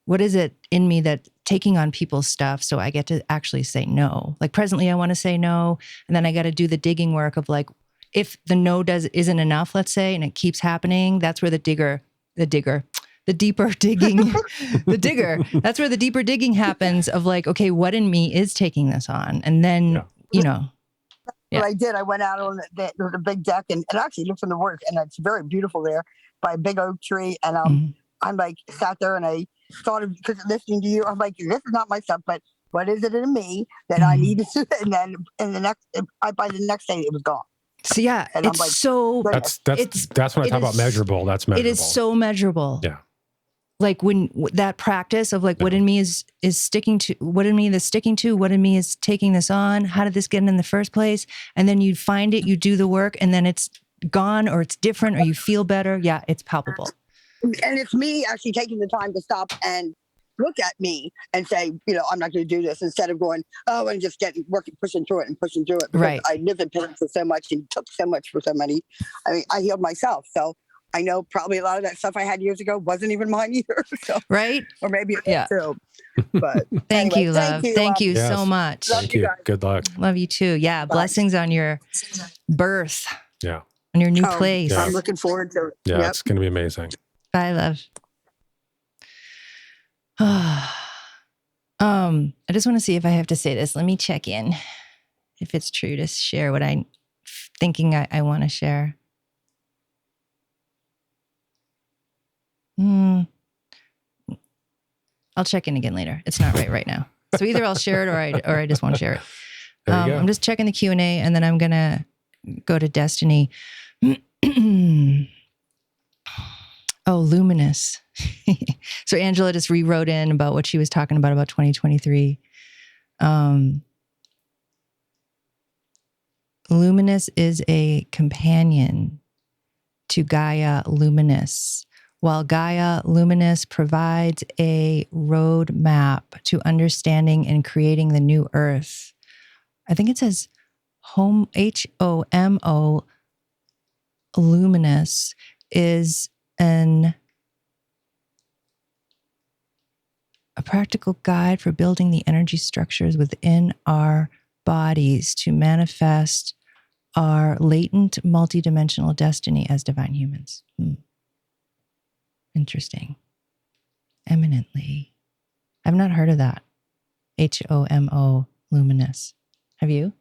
what is it in me that taking on people's stuff so I get to actually say no? Like presently I want to say no. And then I got to do the digging work of like, if the no isn't enough, let's say, and it keeps happening, that's where the deeper digging, that's where the deeper digging happens of like, okay, what in me is taking this on? And then, you know.
What I did, I went out on there was a big deck and it actually looks in the work and it's very beautiful there by a big oak tree. And I'm like, sat there and I thought of, because listening to you, I'm like, this is not my stuff, but what is it in me that I need to, and then by the next day it was gone.
So yeah,
and
it's
I'm like,
so,
that's when I talk about measurable. That's measurable.
It is so measurable.
Yeah.
Like when that practice of like what in me is sticking to, what in me is sticking to, what in me is taking this on, how did this get in the first place? And then you find it, you do the work, and then it's gone or it's different or you feel better. Yeah, it's palpable.
And it's me actually taking the time to stop and look at me and say, you know, I'm not going to do this, instead of going, oh, and just pushing through it. Because
right.
I lived in pain for so much and took so much for so many. I mean, I healed myself. So I know probably a lot of that stuff I had years ago wasn't even mine either. So,
right?
Or maybe it was too. But
thank you, love. Thank you so much.
Thank you.
Good luck.
Love you too. Yeah. Bye. Blessings on your birth.
Yeah.
On your new place.
I'm looking forward to it.
Yeah, it's going to be amazing.
Bye, love. I just want to see if I have to say this. Let me check in if it's true to share what I'm thinking I want to share. I'll check in again later. It's not right now. So either I'll share it or I just won't share it. I'm just checking the Q&A and then I'm going to go to Destiny. Oh, luminous. So Angela just rewrote in about what she was talking about 2023. Luminous is a companion to Gaia Luminous, while Gaia Luminous provides a roadmap to understanding and creating the new earth. I think it says HOMO Luminous is a practical guide for building the energy structures within our bodies to manifest our latent multidimensional destiny as divine humans. Interesting. Eminently. I've not heard of that. HOMO Luminous. Have you?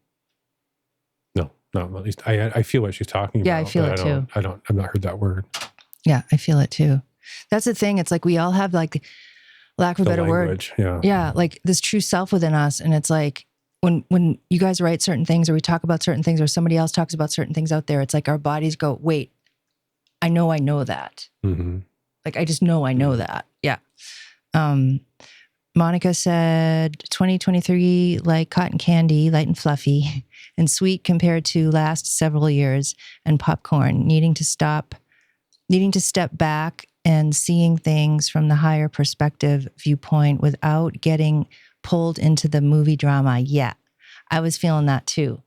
No, at least I feel what she's talking about.
Yeah, I feel it too.
I've not heard that word.
Yeah, I feel it too. That's the thing. It's like we all have, like, lack of a better
language,
word. Yeah, like this true self within us. And it's like when you guys write certain things or we talk about certain things or somebody else talks about certain things out there, it's like our bodies go, wait, I know that.
Mm-hmm.
Like, I just know I know that. Yeah. Monica said 2023, like cotton candy, light and fluffy and sweet compared to last several years, and popcorn, needing to step back and seeing things from the higher perspective viewpoint without getting pulled into the movie drama. Yeah, I was feeling that too.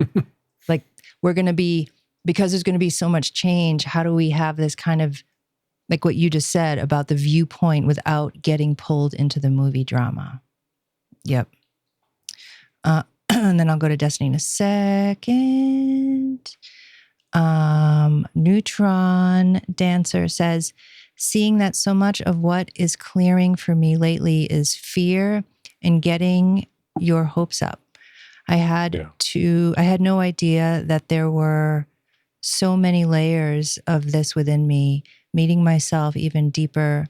Like, because there's going to be so much change, how do we have this kind of, like what you just said about the viewpoint without getting pulled into the movie drama? Yep. And then I'll go to Destiny in a second. Neutron Dancer says, seeing that so much of what is clearing for me lately is fear and getting your hopes up. I had no idea that there were so many layers of this within me. Meeting myself even deeper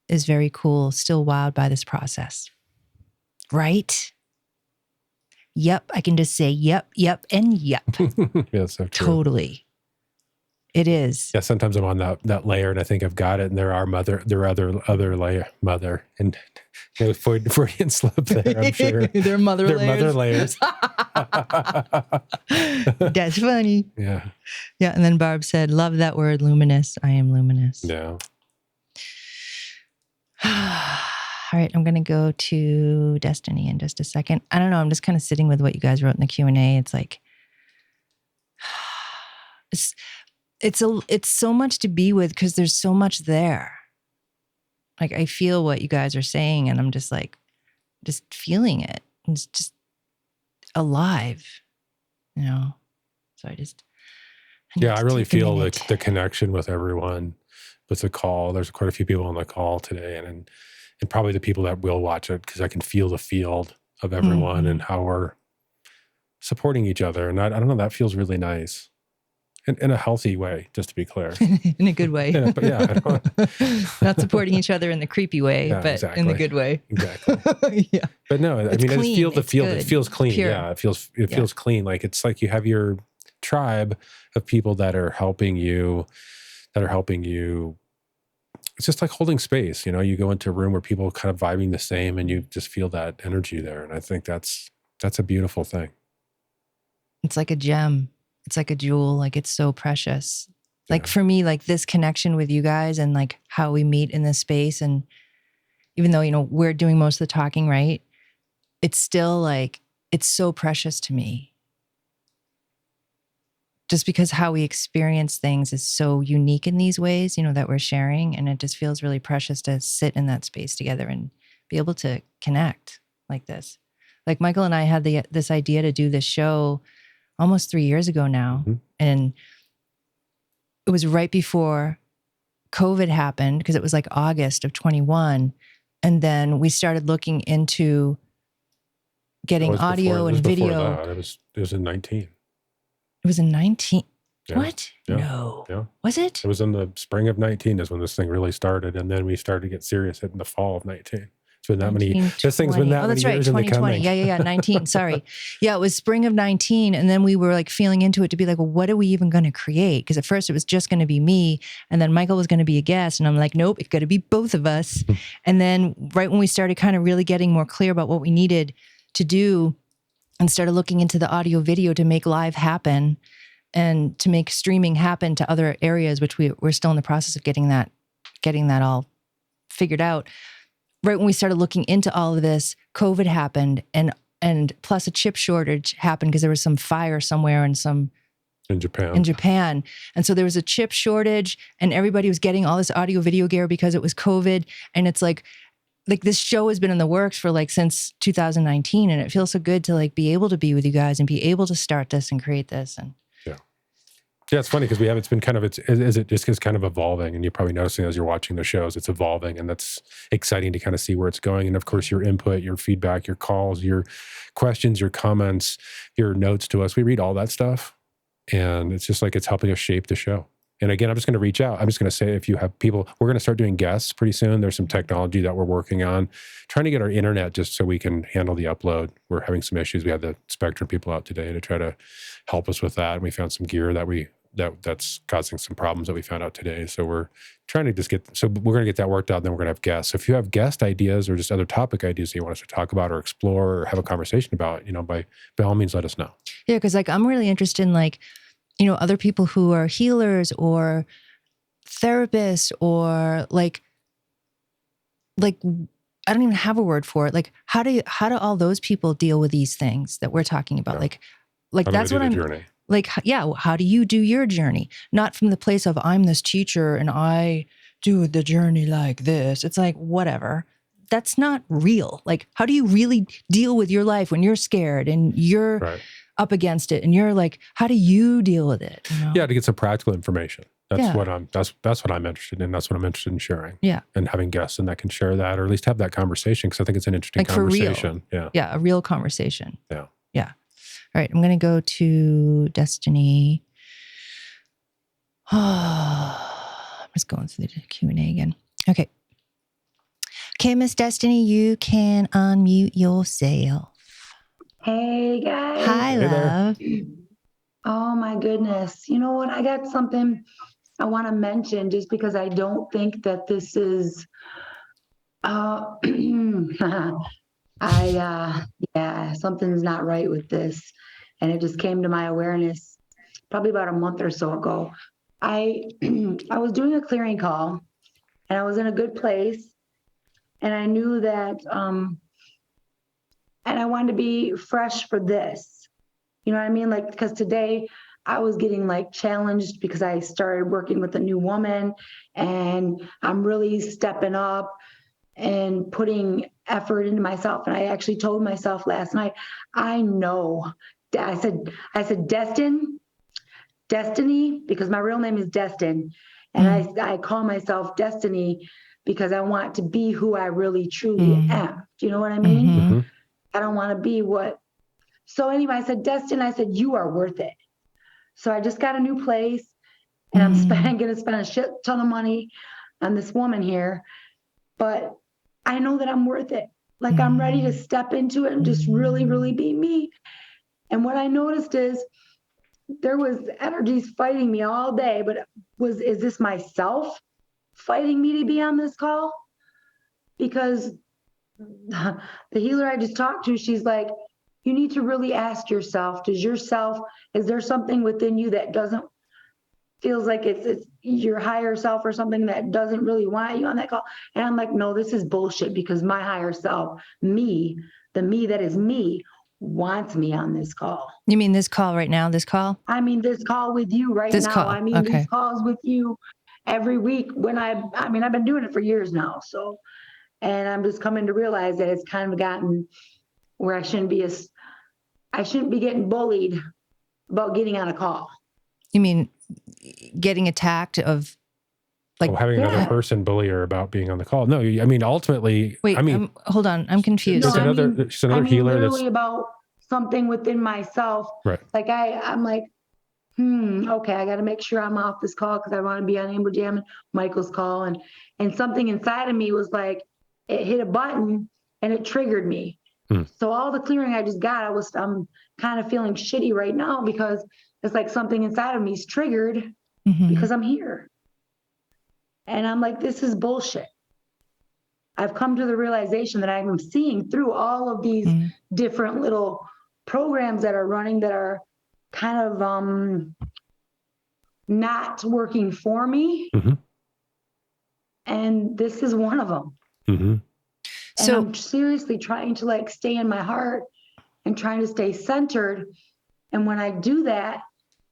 is very cool. Still wowed by this process. Right? Yep. I can just say yep, and yep.
Yeah, so true.
Totally. It is.
Yeah, sometimes I'm on that layer and I think I've got it, and there are other layer, and Freudian slip there, I'm sure.
They're mother layers. That's funny.
Yeah.
Yeah, and then Barb said, love that word, luminous. I am luminous.
Yeah.
All right, I'm going to go to Destiny in just a second. I don't know, I'm just kind of sitting with what you guys wrote in the Q&A. It's like, It's so much to be with because there's so much there. Like I feel what you guys are saying, and I'm just like, just feeling it. It's just alive, you know. So
I really feel the connection with everyone with the call. There's quite a few people on the call today, and probably the people that will watch it, because I can feel the field of everyone and how we're supporting each other. And I don't know, that feels really nice. In a healthy way, just to be clear.
In a good way.
Yeah,
Not supporting each other in the creepy way, but
exactly.
in the good way.
Exactly.
Yeah.
But no, I mean, I just feel the field. It feels clean.
Pure.
Yeah, it feels clean. Like it's like you have your tribe of people that are helping you. It's just like holding space. You know, you go into a room where people are kind of vibing the same, and you just feel that energy there. And I think that's a beautiful thing.
It's like a gem. It's like a jewel. Like it's so precious. Like for me, like this connection with you guys and like how we meet in this space. And even though, you know, we're doing most of the talking, right? It's still like, it's so precious to me. Just because how we experience things is so unique in these ways, you know, that we're sharing. And it just feels really precious to sit in that space together and be able to connect like this. Like Michael and I had this idea to do this show almost 3 years ago now. Mm-hmm. And it was right before COVID happened, because it was like August of 21. And then we started looking into getting audio and video.
It was in 19.
It was in 19.
Yeah.
What?
Yeah.
No.
Yeah.
Was it?
It was in the spring of 19 is when this thing really started. And then we started to get serious in the fall of 19. It's been that 19, many, this thing's been that many years in the coming.
Yeah, 19, sorry. Yeah, it was spring of 19. And then we were like feeling into it to be like, well, what are we even going to create? Because at first it was just going to be me. And then Michael was going to be a guest. And I'm like, nope, it's got to be both of us. And then right when we started kind of really getting more clear about what we needed to do and started looking into the audio video to make live happen and to make streaming happen to other areas, which we're still in the process of getting that all figured out. Right when we started looking into all of this, COVID happened, and plus a chip shortage happened because there was some fire somewhere in Japan. And so there was a chip shortage, and everybody was getting all this audio video gear because it was COVID. And it's like this show has been in the works for like since 2019, and it feels so good to like be able to be with you guys and be able to start this and create this. And
yeah, it's funny because it's been kind of, it just is kind of evolving, and you're probably noticing as you're watching the shows, it's evolving, and that's exciting to kind of see where it's going. And of course, your input, your feedback, your calls, your questions, your comments, your notes to us, we read all that stuff, and it's just like it's helping us shape the show. And again, I'm just going to reach out. I'm just going to say, if you have people, we're going to start doing guests pretty soon. There's some technology that we're working on, trying to get our internet just so we can handle the upload. We're having some issues. We had the Spectrum people out today to try to help us with that. And we found some gear that's causing some problems that we found out today. So we're trying to we're going to get that worked out, and then we're going to have guests. So if you have guest ideas or just other topic ideas that you want us to talk about or explore or have a conversation about, by all means, let us know.
Yeah, because like I'm really interested in like, other people who are healers or therapists or like I don't even have a word for it. Like how do all those people deal with these things that we're talking about? Yeah. Like that's what I'm journey. Like, yeah, how do you do your journey? Not from the place of I'm this teacher and I do the journey like this. It's like, whatever. That's not real. Like, how do you really deal with your life when you're scared and you're up against it? And you're like, how do you deal with it?
Yeah, to get some practical information. That's what I'm interested in. That's what I'm interested in sharing.
Yeah.
And having guests that can share that, or at least have that conversation, because I think it's an interesting conversation.
For real. Yeah, a real conversation.
Yeah.
Yeah. All right, I'm going to go to Destiny. I'm just going through the Q&A again. Okay. Okay, Miss Destiny, you can unmute yourself.
Hey, guys.
Hi, love.
Oh, my goodness. You know what? I got something I want to mention just because I don't think that this is... something's not right with this. And it just came to my awareness probably about a month or so ago. I was doing a clearing call, and I was in a good place, and I knew that, and I wanted to be fresh for this. You know what I mean? Like, because today I was getting like challenged because I started working with a new woman, and I'm really stepping up and putting effort into myself. And I actually told myself last night, I know, I said, Destiny, because my real name is Destin. And I call myself Destiny because I want to be who I really truly am. Do you know what I mean?
Mm-hmm.
I don't want to be what. So anyway, I said, Destin, I said, you are worth it. So I just got a new place, and I'm going to spend a shit ton of money on this woman here, but I know that I'm worth it. Like I'm ready to step into it and just really, really be me. And what I noticed is there was energies fighting me all day, but is this myself fighting me to be on this call? Because the healer I just talked to, she's like, you need to really ask yourself, is there something within you that feels like it's your higher self or something that doesn't really want you on that call? And I'm like, no, this is bullshit, because my higher self, me, the me that is me, wants me on this call.
You mean this call right now, this call?
I mean, this call with you right
this
now.
Call.
I mean,
okay.
These calls with you every week when I've been doing it for years now. So, and I'm just coming to realize that it's kind of gotten where I shouldn't be getting bullied about getting on a call.
You mean getting attacked of like
having another person bully her about being on the call? No, I mean, ultimately,
wait, hold on. I'm confused.
There's another healer
literally
that's
about something within myself.
Right.
Like I'm like, okay, I got to make sure I'm off this call because I want to be on Amber Jam and Michael's call. And something inside of me was like, it hit a button and it triggered me. So all the clearing I just got, I'm kind of feeling shitty right now because it's like something inside of me is triggered because I'm here. And I'm like, this is bullshit. I've come to the realization that I'm seeing through all of these different little programs that are running that are kind of not working for me. And this is one of them. And so I'm seriously trying to like stay in my heart and trying to stay centered. And when I do that,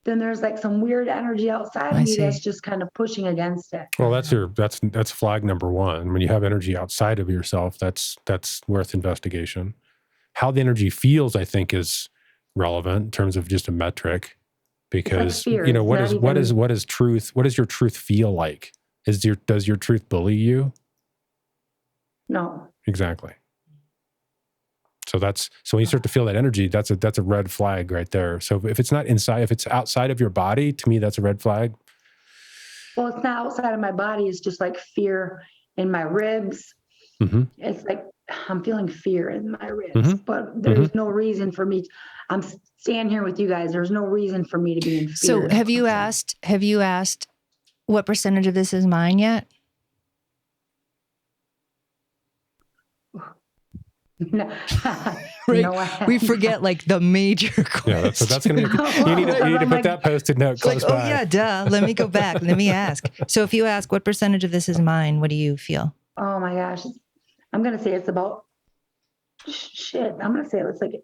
then there's like some weird energy outside of me that's just kind of pushing against it.
Well, that's flag number one. When you have energy outside of yourself, that's worth investigation. How the energy feels, I think, is relevant in terms of just a metric, because
like
what is truth? What does your truth feel like? Does your truth bully you?
No.
Exactly. So when you start to feel that energy, that's a red flag right there. So if it's not inside, if it's outside of your body, to me, that's a red flag.
Well, it's not outside of my body. It's just like fear in my ribs. It's like I'm feeling fear in my ribs, but there's no reason for me. I'm standing here with you guys. There's no reason for me to be in fear.
So have you asked what percentage of this is mine yet?
No.
Right.
No,
we forget like the major question.
Yeah, that's going to be, you need to put that Post-it note close by.
Oh yeah, duh. Let me go back. Let me ask. So if you ask what percentage of this is mine, what do you feel?
Oh my gosh. I'm going to say it's about shit. I'm going to say it's like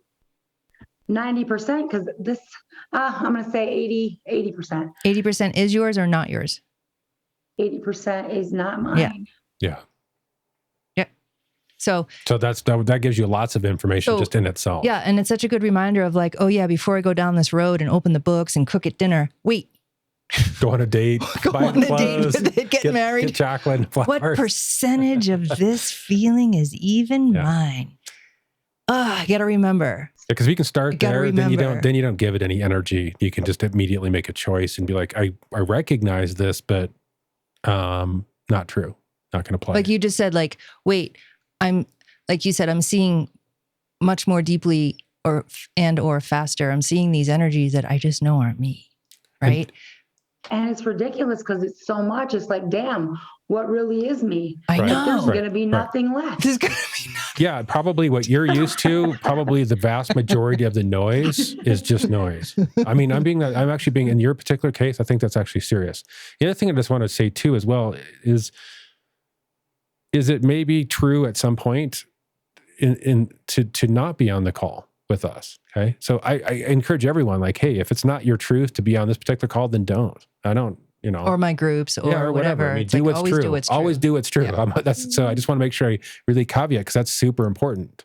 90% because this, I'm going to say 80%.
80% is yours or not yours?
80% is not mine.
Yeah.
So
that gives you lots of information just in itself.
Yeah. And it's such a good reminder of like, oh yeah, before I go down this road and open the books and cook at dinner, wait.
Go on a date,
buy clothes, get married.
Get chocolate and flowers.
What percentage of this feeling is even mine? I got to remember.
Because if you can start there, then you don't give it any energy. You can just immediately make a choice and be like, I recognize this, but not true. Not going to play.
Like you just said, like, wait, like you said, I'm seeing much more deeply or faster. I'm seeing these energies that I just know aren't me. Right.
And it's ridiculous because it's so much. It's like, damn, what really is me?
I know.
There's going to be nothing left.
There's going to be nothing.
Yeah, probably what you're used to, probably the vast majority of the noise is just noise. I mean, I'm actually being, in your particular case, I think that's actually serious. The other thing I just want to say too, as well, is it maybe true at some point to not be on the call? with us. Okay. So I encourage everyone, like, hey, if it's not your truth to be on this particular call, then don't. I don't,
or my groups or whatever.
I mean,
It's
do
like,
what's
always
true.
do what's
Always
true.
do what's true.
Yeah.
So I just want to make sure I really caveat, because that's super important.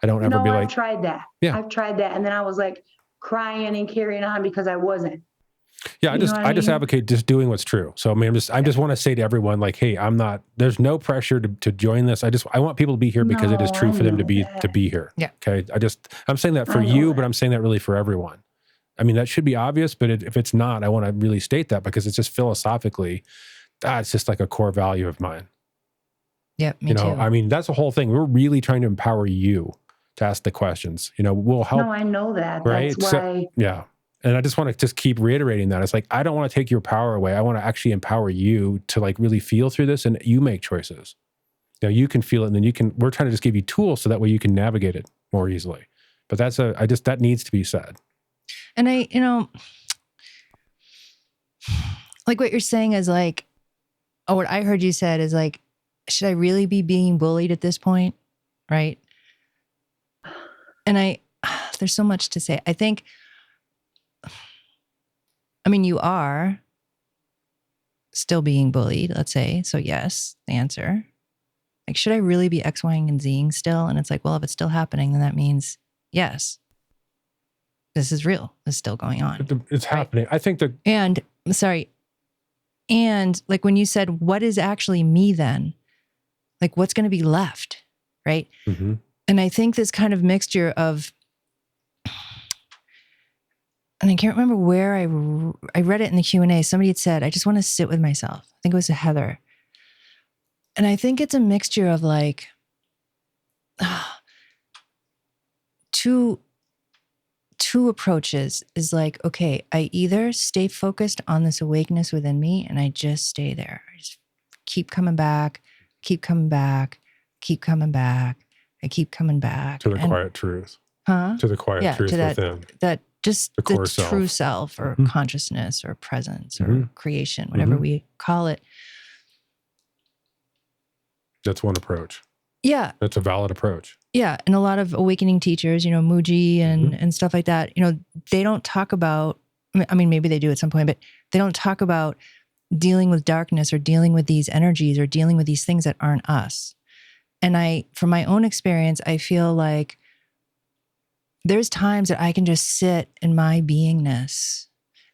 I don't ever be like,
I've tried that.
Yeah.
I've tried that. And then I was like crying and carrying on because I wasn't.
yeah, I just advocate just doing what's true. So I mean, I just want to say to everyone, like, hey, there's no pressure to join this. I want people to be here because it is true for them to be here.
Yeah.
Okay. I'm saying that for you, but I'm saying that really for everyone. I mean, that should be obvious, but if it's not, I want to really state that, because it's just philosophically, it's just like a core value of mine.
Yep, me too.
I mean, that's the whole thing. We're really trying to empower you to ask the questions. We'll help.
No, I know that.
Right?
That's why.
Yeah. And I just want to just keep reiterating that. It's like, I don't want to take your power away. I want to actually empower you to like really feel through this, and you make choices. You can feel it, and then we're trying to just give you tools so that way you can navigate it more easily. But that needs to be said.
And like what you're saying is like, what I heard you said is like, should I really be being bullied at this point? Right. And there's so much to say. I mean, you are still being bullied, let's say. So yes, the answer. Like, should I really be X, Y, and Zing still? And it's like, well, if it's still happening, then that means yes, this is real. This is still going on.
It's happening. I think that.
And like when you said, what is actually me then? Like, what's going to be left? Right.
Mm-hmm.
And I think this kind of mixture of, and I can't remember where I read it in the Q&A. Somebody had said, I just want to sit with myself. I think it was Heather. And I think it's a mixture of like two approaches. Is like, okay, I either stay focused on this awakeness within me and I just stay there. I just keep coming back, keep coming back, keep coming back. I keep coming back.
To the quiet truth.
Huh?
To the quiet truth
to
within.
That just the
core
true self or
Mm-hmm.
consciousness or presence or
Mm-hmm.
creation, whatever we call it.
That's one approach.
Yeah.
That's a valid approach.
Yeah. And a lot of awakening teachers, Muji and stuff like that, they don't talk about, I mean, maybe they do at some point, but they don't talk about dealing with darkness or dealing with these energies or dealing with these things that aren't us. And from my own experience, I feel like there's times that I can just sit in my beingness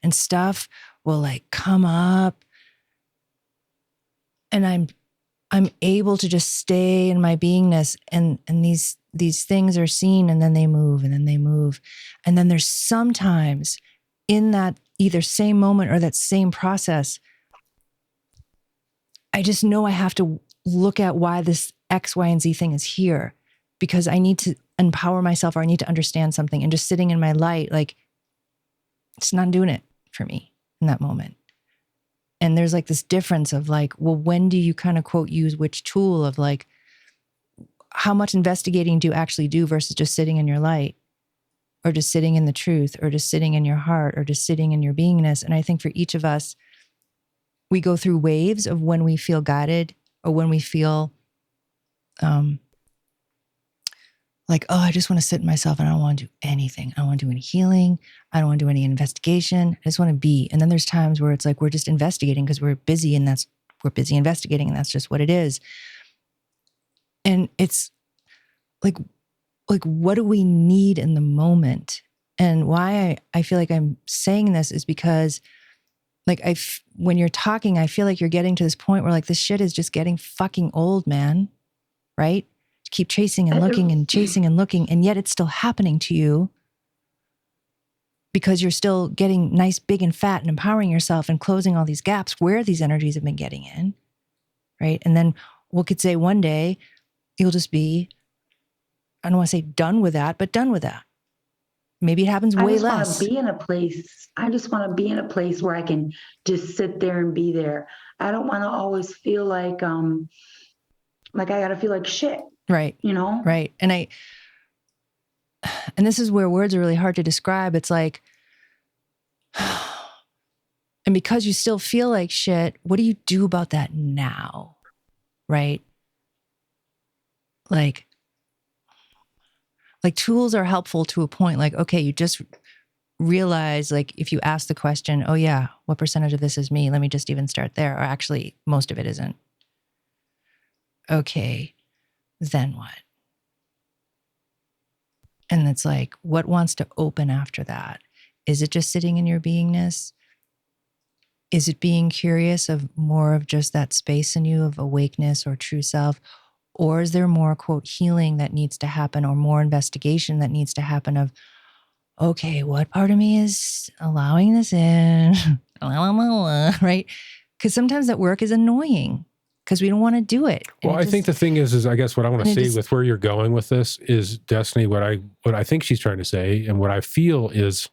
and stuff will like come up and I'm able to just stay in my beingness and these things are seen and then they move and then they move. And then there's sometimes in that either same moment or that same process, I just know I have to look at why this X, Y, and Z thing is here, because I need to empower myself or I need to understand something. And just sitting in my light, like, it's not doing it for me in that moment. And there's like this difference of like, well, when do you kind of quote use which tool of like, how much investigating do you actually do versus just sitting in your light or just sitting in the truth or just sitting in your heart or just sitting in your beingness. And I think for each of us, we go through waves of when we feel guided or when we feel like, oh, I just want to sit in myself and I don't want to do anything. I don't want to do any healing. I don't want to do any investigation. I just want to be. And then there's times where it's like, we're just investigating because we're busy and we're busy investigating and that's just what it is. And it's like, what do we need in the moment? And why I feel like I'm saying this is because like when you're talking, I feel like you're getting to this point where like this shit is just getting fucking old, man. Right? Keep chasing and looking and chasing and looking, and yet it's still happening to you because you're still getting nice, big and fat and empowering yourself and closing all these gaps where these energies have been getting in, right? And then we could say one day you'll just be, I don't want to say done with that, but done with that. Maybe it happens way less.
I just want to be in a place where I can just sit there and be there. I don't want to always feel like I got to feel like shit.
Right. Right. And this is where words are really hard to describe. It's like, and because you still feel like shit, what do you do about that now? Right. Like, Like tools are helpful to a point. Like, okay, you just realize, like, if you ask the question, oh yeah, what percentage of this is me? Let me just even start there. Or actually, most of it isn't. Okay, then what? And it's like, what wants to open after that? Is it just sitting in your beingness? Is it being curious of more of just that space in you of awakeness or true self? Or is there more, quote, healing that needs to happen, or more investigation that needs to happen of, okay, what part of me is allowing this in? Right? Because sometimes that work is annoying because we don't want to do it.
Well, I think the thing is I guess what I want to say with where you're going with this is, Destiny, what I think she's trying to say, and what I feel is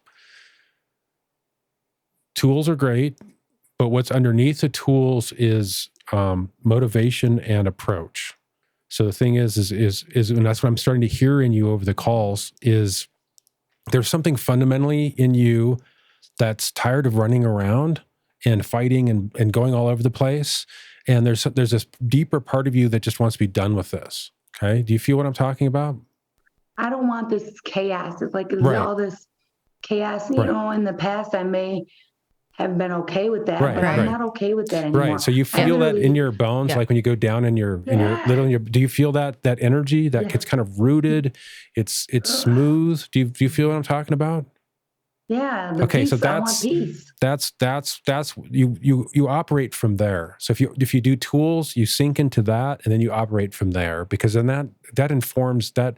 tools are great, but what's underneath the tools is motivation and approach. So the thing is, and that's what I'm starting to hear in you over the calls, is there's something fundamentally in you that's tired of running around and fighting and going all over the place. And there's this deeper part of you that just wants to be done with this. Okay. Do you feel what I'm talking about?
I don't want this chaos. It's like
Right.
all this chaos, you know, in the past I may have been okay with that, but I'm not okay with that anymore.
Right. So you feel that in your bones, like when you go down in your do you feel that energy that gets kind of rooted? It's smooth. Do you feel what I'm talking about?
Yeah.
Okay.
Peace,
So that's you operate from there. So if you do tools, you sink into that and then you operate from there, because then that informs, that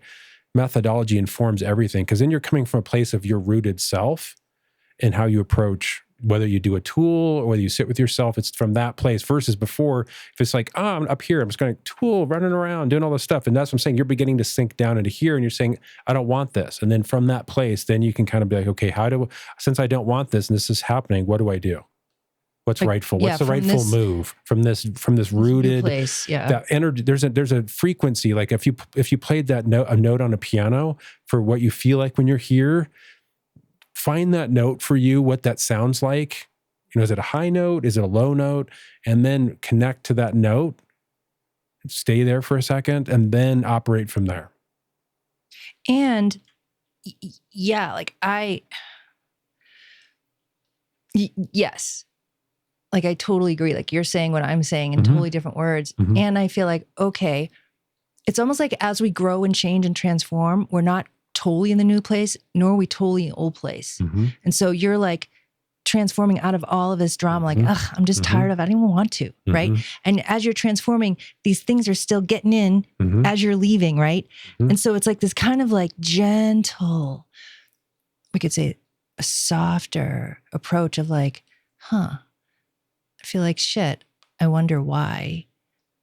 methodology informs everything. Because then you're coming from a place of your rooted self and how you approach, whether you do a tool or whether you sit with yourself, it's from that place versus before. If it's like, oh, I'm up here, I'm just going to tool, running around, doing all this stuff. And that's what I'm saying. You're beginning to sink down into here and you're saying, I don't want this. And then from that place, then you can kind of be like, okay, since I don't want this and this is happening, what do I do? What's rightful? What's the rightful move from this rooted
place? Yeah.
That energy. There's a frequency. Like if you played a note on a piano for what you feel like when you're here, find that note for you, what that sounds like. You know, is it a high note? Is it a low note? And then connect to that note, stay there for a second, and then operate from there.
And yeah, like yes. Like I totally agree. Like you're saying what I'm saying in totally different words. And I feel like, okay, it's almost like as we grow and change and transform, we're not totally in the new place, nor are we totally in the old place. And so you're like transforming out of all of this drama, like, ugh, I'm just tired of it. I don't even want to, right? And as you're transforming, these things are still getting in as you're leaving, right? And so it's like this kind of like gentle, we could say a softer approach of like, I feel like shit. I wonder why.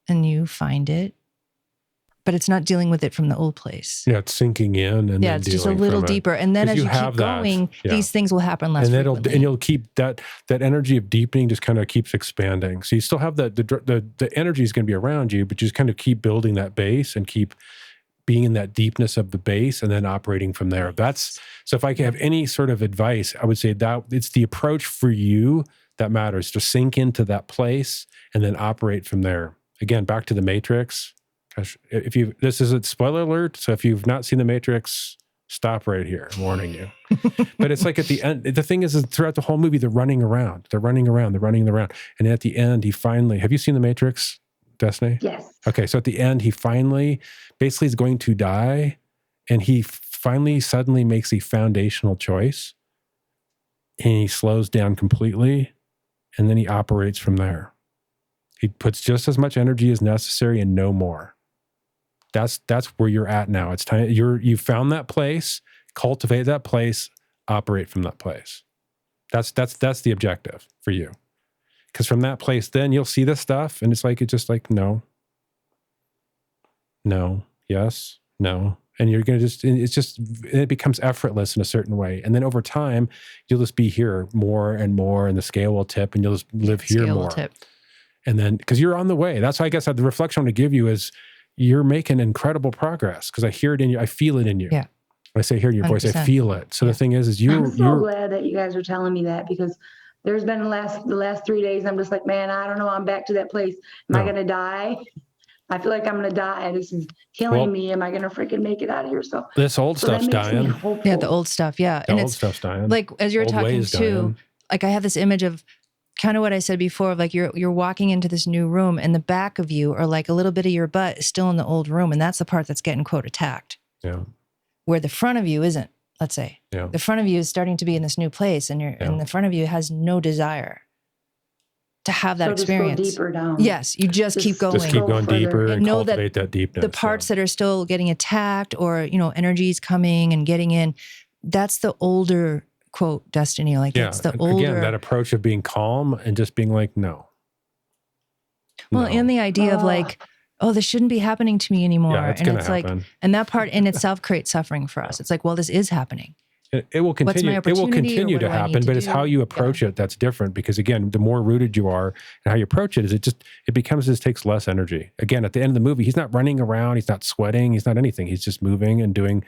And you find it. But it's not dealing with it from the old place.
Yeah, it's sinking in, and
it's just a little deeper. And then as you keep going, these things will happen less frequently.
And you'll keep that energy of deepening just kind of keeps expanding. So you still have the energy is going to be around you, but you just kind of keep building that base and keep being in that deepness of the base, and then operating from there. So if I could have any sort of advice, I would say that it's the approach for you that matters, to sink into that place and then operate from there. Again, back to the Matrix. This is a spoiler alert, so if you've not seen The Matrix, stop right here. I'm warning you. But it's like at the end, the thing is throughout the whole movie, they're running around. And at the end, he finally, have you seen The Matrix, Destiny?
Yes.
Okay, so at the end, he finally basically is going to die, and he finally suddenly makes a foundational choice, and he slows down completely, and then he operates from there. He puts just as much energy as necessary and no more. That's where you're at now. It's time. You found that place, cultivate that place, operate from that place. That's the objective for you. Because from that place, then you'll see this stuff, and it's just like no, yes, no, and you're gonna it becomes effortless in a certain way, and then over time, you'll just be here more and more, and the scale will tip, and you'll just live here more. And then because you're on the way, that's why I guess the reflection I want to give you is, you're making incredible progress, because I hear it in you. I feel it in you.
Yeah.
When I say hear in your 100%. Voice, I feel it. So the thing is
I'm so glad that you guys are telling me that, because there's been the last 3 days, I'm just like, man, I don't know. I'm back to that place. Am I going to die? I feel like I'm going to die. This is killing me. Am I going to freaking make it out of here? So
this old stuff's
that makes me
dying.
hopeful.
Yeah, the old stuff. Yeah.
The old stuff's dying.
Like, as you're
Old
talking
ways
too,
dying.
like I have this image of kind of what I said before, of like you're walking into this new room and the back of you, or like a little bit of your butt, is still in the old room. And that's the part that's getting, quote, attacked.
Yeah.
Where the front of you isn't, let's say.
Yeah.
The front of you is starting to be in this new place, and and the front of you has no desire to have that experience.
Just go deeper down.
Yes, you just keep going.
Just keep going deeper and
know
cultivate that deepness.
The parts that are still getting attacked, or, you know, energies coming and getting in, that's the older, quote, destiny. Like, it's the older.
Again, that approach of being calm and just being like, no.
Well, and the idea of like, oh, this shouldn't be happening to me anymore.
Yeah, it's going to happen.
Like, and that part in itself creates suffering for us. It's like, well, this is happening.
It will continue. It will continue to happen, but it's how you approach it that's different. Because again, the more rooted you are and how you approach it, is it takes less energy. Again, at the end of the movie, he's not running around, he's not sweating, he's not anything. He's just moving and doing.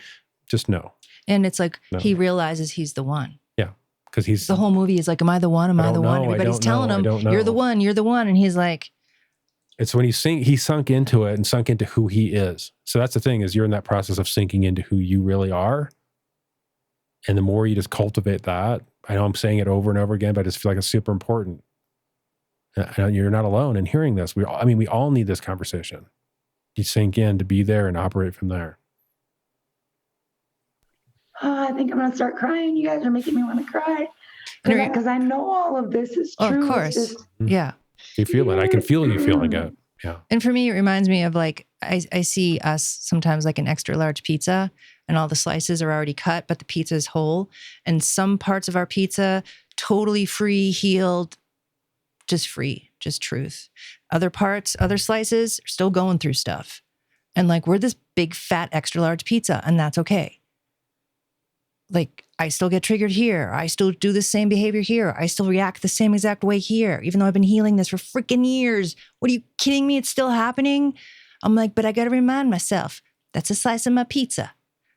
Just no.
And it's like he realizes he's the one.
Yeah, because he's
the whole movie is like, am I the one? Am I the one? Everybody's telling him, you're the one, you're the one, and he's like.
It's when he sunk into it and sunk into who he is. So that's the thing, is you're in that process of sinking into who you really are. And the more you just cultivate that, I know I'm saying it over and over again, but I just feel like it's super important. And you're not alone in hearing this. We all need this conversation. You sink in to be there and operate from there.
Oh, I think I'm going to start crying. You guys are making me want to cry. Because I know all of this is true.
Of course. Yeah.
You feel it. I can feel you feeling it. Yeah.
And for me, it reminds me of like, I see us sometimes like an extra large pizza, and all the slices are already cut, but the pizza is whole. And some parts of our pizza, totally free, healed, just free, just truth. Other parts, other slices are still going through stuff. And like, we're this big, fat, extra large pizza, and that's okay. Like, I still get triggered here. I still do the same behavior here. I still react the same exact way here, even though I've been healing this for freaking years. What, are you kidding me? It's still happening? I'm like, but I got to remind myself, that's a slice of my pizza.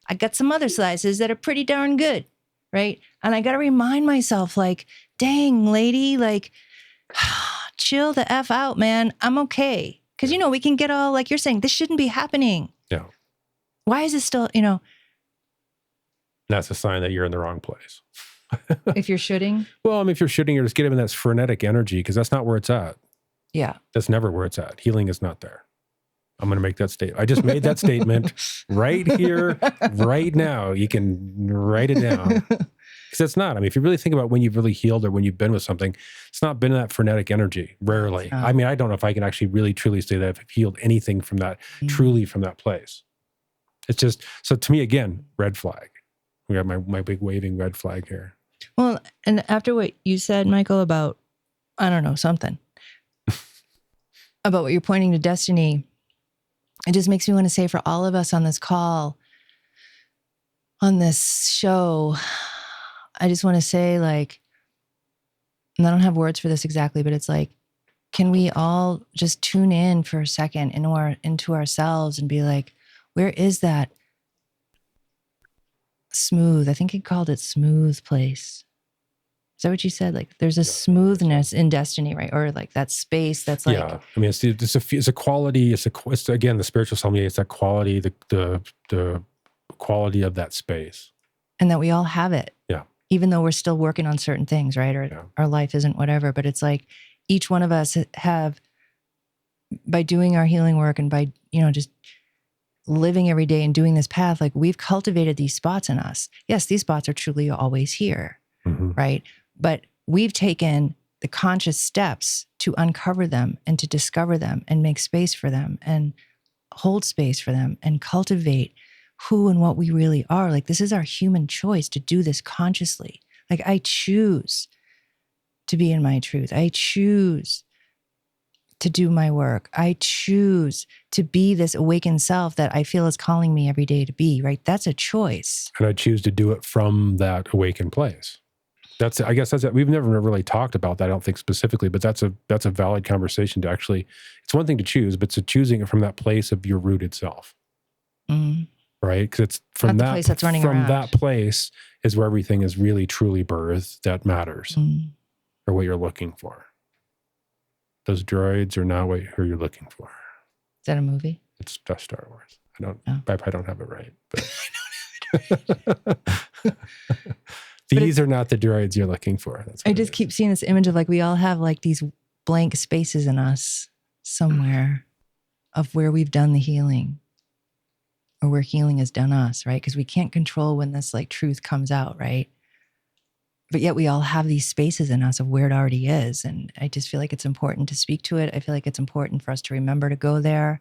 I got some other slices that are pretty darn good, right? And I got to remind myself, like, dang, lady, like, chill the F out, man. I'm okay. Because, you know, we can get all, like you're saying, this shouldn't be happening.
Yeah.
Why is it still, you know?
That's a sign that you're in the wrong place.
If you're shooting?
Well, I mean, if you're shooting, you're just getting that frenetic energy, because that's not where it's at.
Yeah.
That's never where it's at. Healing is not there. I'm going to make that statement. I just made that statement right here, right now. You can write it down. Because it's not. I mean, if you really think about when you've really healed or when you've been with something, it's not been that frenetic energy, rarely. I mean, I don't know if I can actually really, truly say that I've healed anything from that, truly from that place. It's just, so to me, again, red flag. We got my big waving red flag here.
Well, and after what you said, Michael, about, I don't know, something, about what you're pointing to destiny, it just makes me want to say, for all of us on this call, on this show, I just want to say, like, and I don't have words for this exactly, but it's like, can we all just tune in for a second into ourselves and be like, where is that smooth? I think he called it smooth place. Is that what you said? Like, there's a smoothness in destiny, right? Or like that space that's like,
yeah. I mean, it's a quality. It's again, the spiritual tells me it's that quality, the quality of that space,
and that we all have it.
Yeah.
Even though we're still working on certain things, right? Or our life isn't whatever, but it's like each one of us have, by doing our healing work and by, you know, just living every day and doing this path, like, we've cultivated these spots in us. Yes, these spots are truly always here, right? But we've taken the conscious steps to uncover them and to discover them and make space for them and hold space for them and cultivate who and what we really are. Like, this is our human choice to do this consciously. Like, I choose to be in my truth. I choose to do my work. I choose to be this awakened self that I feel is calling me every day to be, right? That's a choice.
And I choose to do it from that awakened place. I guess that's it. We've never really talked about that, I don't think specifically, but that's a valid conversation to actually, it's one thing to choose, but it's choosing it from that place of your rooted self. Right? Because it's from that place that's running around. That place is where everything is really truly birthed that matters, or what you're looking for. Those droids are not who you're looking for.
that a movie?
It's just Star Wars. I don't have it right. But these are not the droids you're looking for. That's
I just keep seeing this image of like we all have like these blank spaces in us somewhere of where we've done the healing or where healing has done us, right? Because we can't control when this like truth comes out, right? But yet we all have these spaces in us of where it already is. And I just feel like it's important to speak to it. I feel like it's important for us to remember to go there.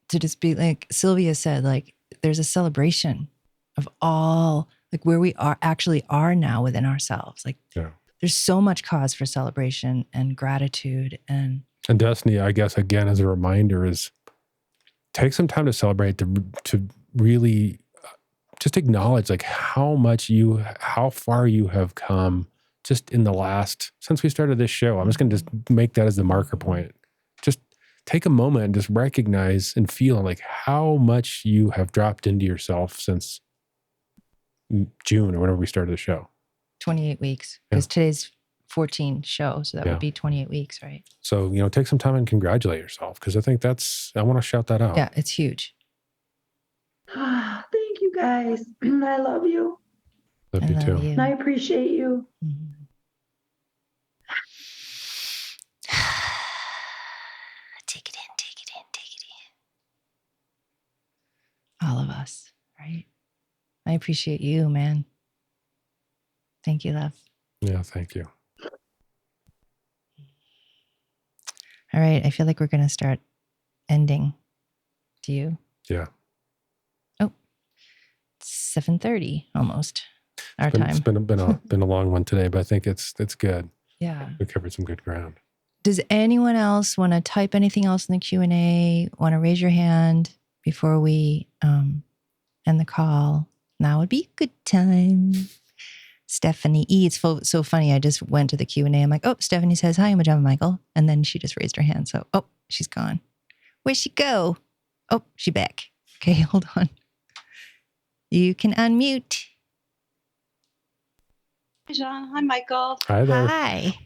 To just be like Sylvia said, like there's a celebration of all like where we are now within ourselves. Like there's so much cause for celebration and gratitude. And
Destiny, I guess, again, as a reminder is take some time to celebrate, to really just acknowledge like how far you have come just in the last, since we started this show. I'm just going to just make that as the marker point. Just take a moment and just recognize and feel like how much you have dropped into yourself since June or whenever we started the show.
28 weeks, because today's 14 show. So that would be 28 weeks, right?
So, take some time and congratulate yourself, because I think I want to shout that out.
Yeah, it's huge.
Thank you guys. I love you.
Love you too.
And I appreciate you.
Mm-hmm. Take it in. All of us, right? I appreciate you, man. Thank you, love.
Yeah, thank you.
All right, I feel like we're going to start ending. Do you?
Yeah.
Oh, it's 7:30 almost. Our time.
It's been a long one today, but I think it's good.
Yeah.
We covered some good ground.
Does anyone else want to type anything else in the Q&A? Want to raise your hand before we end the call? Now would be a good time. Stephanie E. It's so funny. I just went to the Q&A. I'm like, oh, Stephanie says, hi, I'm John Michael. And then she just raised her hand. So, she's gone. Where'd she go? Oh, she's back. Okay, hold on. You can unmute.
Hi, John. Hi, Michael.
Hi there.
Hi.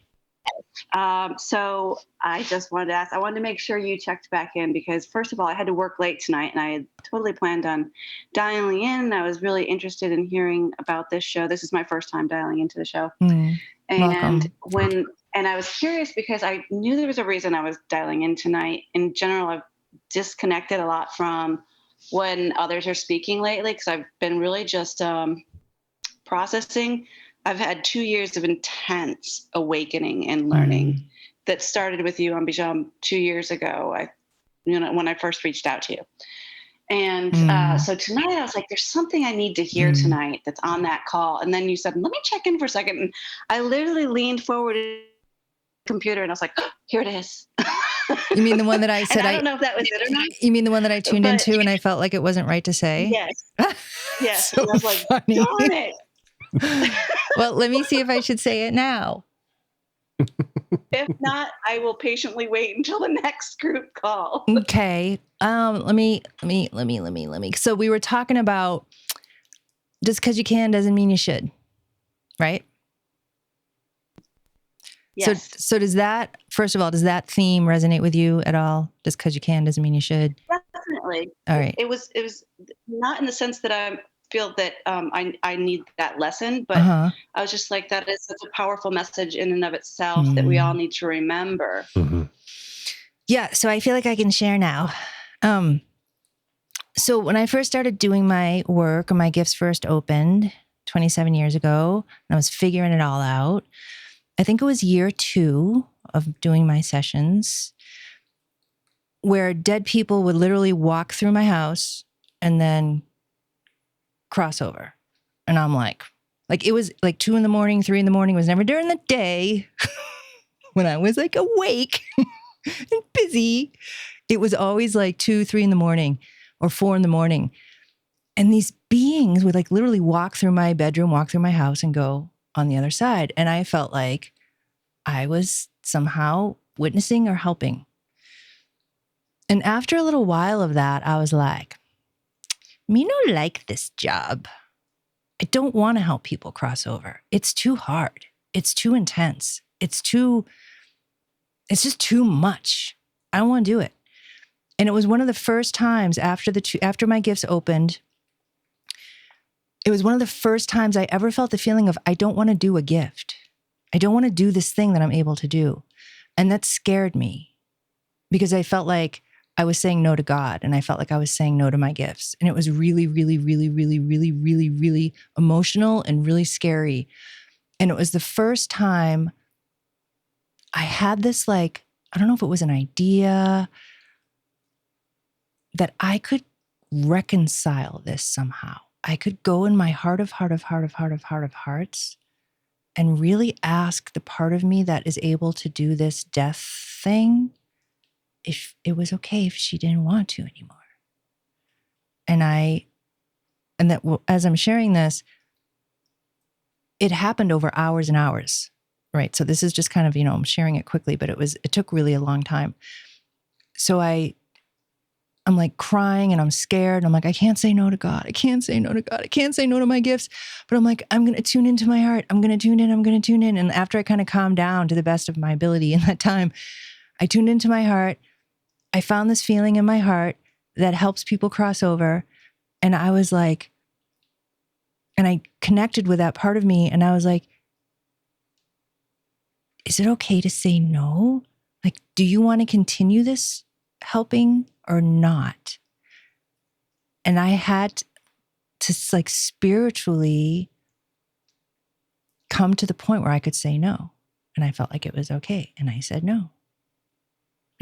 So I just wanted to ask, I wanted to make sure you checked back in because first of all, I had to work late tonight and I had totally planned on dialing in. I was really interested in hearing about this show. This is my first time dialing into the show. And I was curious because I knew there was a reason I was dialing in tonight. In general, I've disconnected a lot from when others are speaking lately because I've been really just processing. I've had 2 years of intense awakening and learning that started with you, Ambijam, 2 years ago. When I first reached out to you. And so tonight I was like, there's something I need to hear tonight that's on that call. And then you said, let me check in for a second. And I literally leaned forward to the computer and I was like, oh, here it is.
You mean the one that I said?
I don't know if that was it or not.
You mean the one that I tuned into and I felt like it wasn't right to say?
Yes. Yes.
So
and I was like,
funny.
darn it.
Well, let me see if I should say it now.
If not, I will patiently wait until the next group call.
Okay. Let me. So we were talking about just because you can doesn't mean you should, right?
Yes.
So does that, first of all, does that theme resonate with you at all? Just because you can doesn't mean you should.
Definitely.
All right.
It was not in the sense that I feel that I need that lesson, but I was just like, that is such a powerful message in and of itself that we all need to remember.
Yeah. So I feel like I can share now. So when I first started doing my work, my gifts first opened 27 years ago, and I was figuring it all out. I think it was year 2 of doing my sessions where dead people would literally walk through my house and then cross over. And I'm like it was like 2 in the morning, 3 in the morning. It was never during the day when I was like awake and busy. It was always like 2, 3 in the morning or 4 in the morning. And these beings would like literally walk through my bedroom, walk through my house and go on the other side. And I felt like I was somehow witnessing or helping. And after a little while of that, I was like, me no like this job. I don't want to help people cross over. It's too hard. It's too intense. It's just too much. I don't want to do it. And it was one of the first times after my gifts opened, it was one of the first times I ever felt the feeling of, I don't want to do a gift. I don't want to do this thing that I'm able to do. And that scared me because I felt like I was saying no to God, and I felt like I was saying no to my gifts. And it was really, really, really, really, really, really, really emotional and really scary. And it was the first time I had this, like, I don't know if it was an idea that I could reconcile this somehow. I could go in my heart of hearts and really ask the part of me that is able to do this death thing if it was okay if she didn't want to anymore. And that as I'm sharing this, it happened over hours and hours, right? So this is just kind of, I'm sharing it quickly, but it took really a long time. So I'm like crying and I'm scared. And I'm like, I can't say no to God. I can't say no to God. I can't say no to my gifts. But I'm like, I'm going to tune into my heart. I'm going to tune in. And after I kind of calmed down to the best of my ability in that time, I tuned into my heart. I found this feeling in my heart that helps people cross over. And I was like, and I connected with that part of me. And I was like, is it okay to say no? Like, do you want to continue this helping or not? And I had to like spiritually come to the point where I could say no. And I felt like it was okay. And I said no.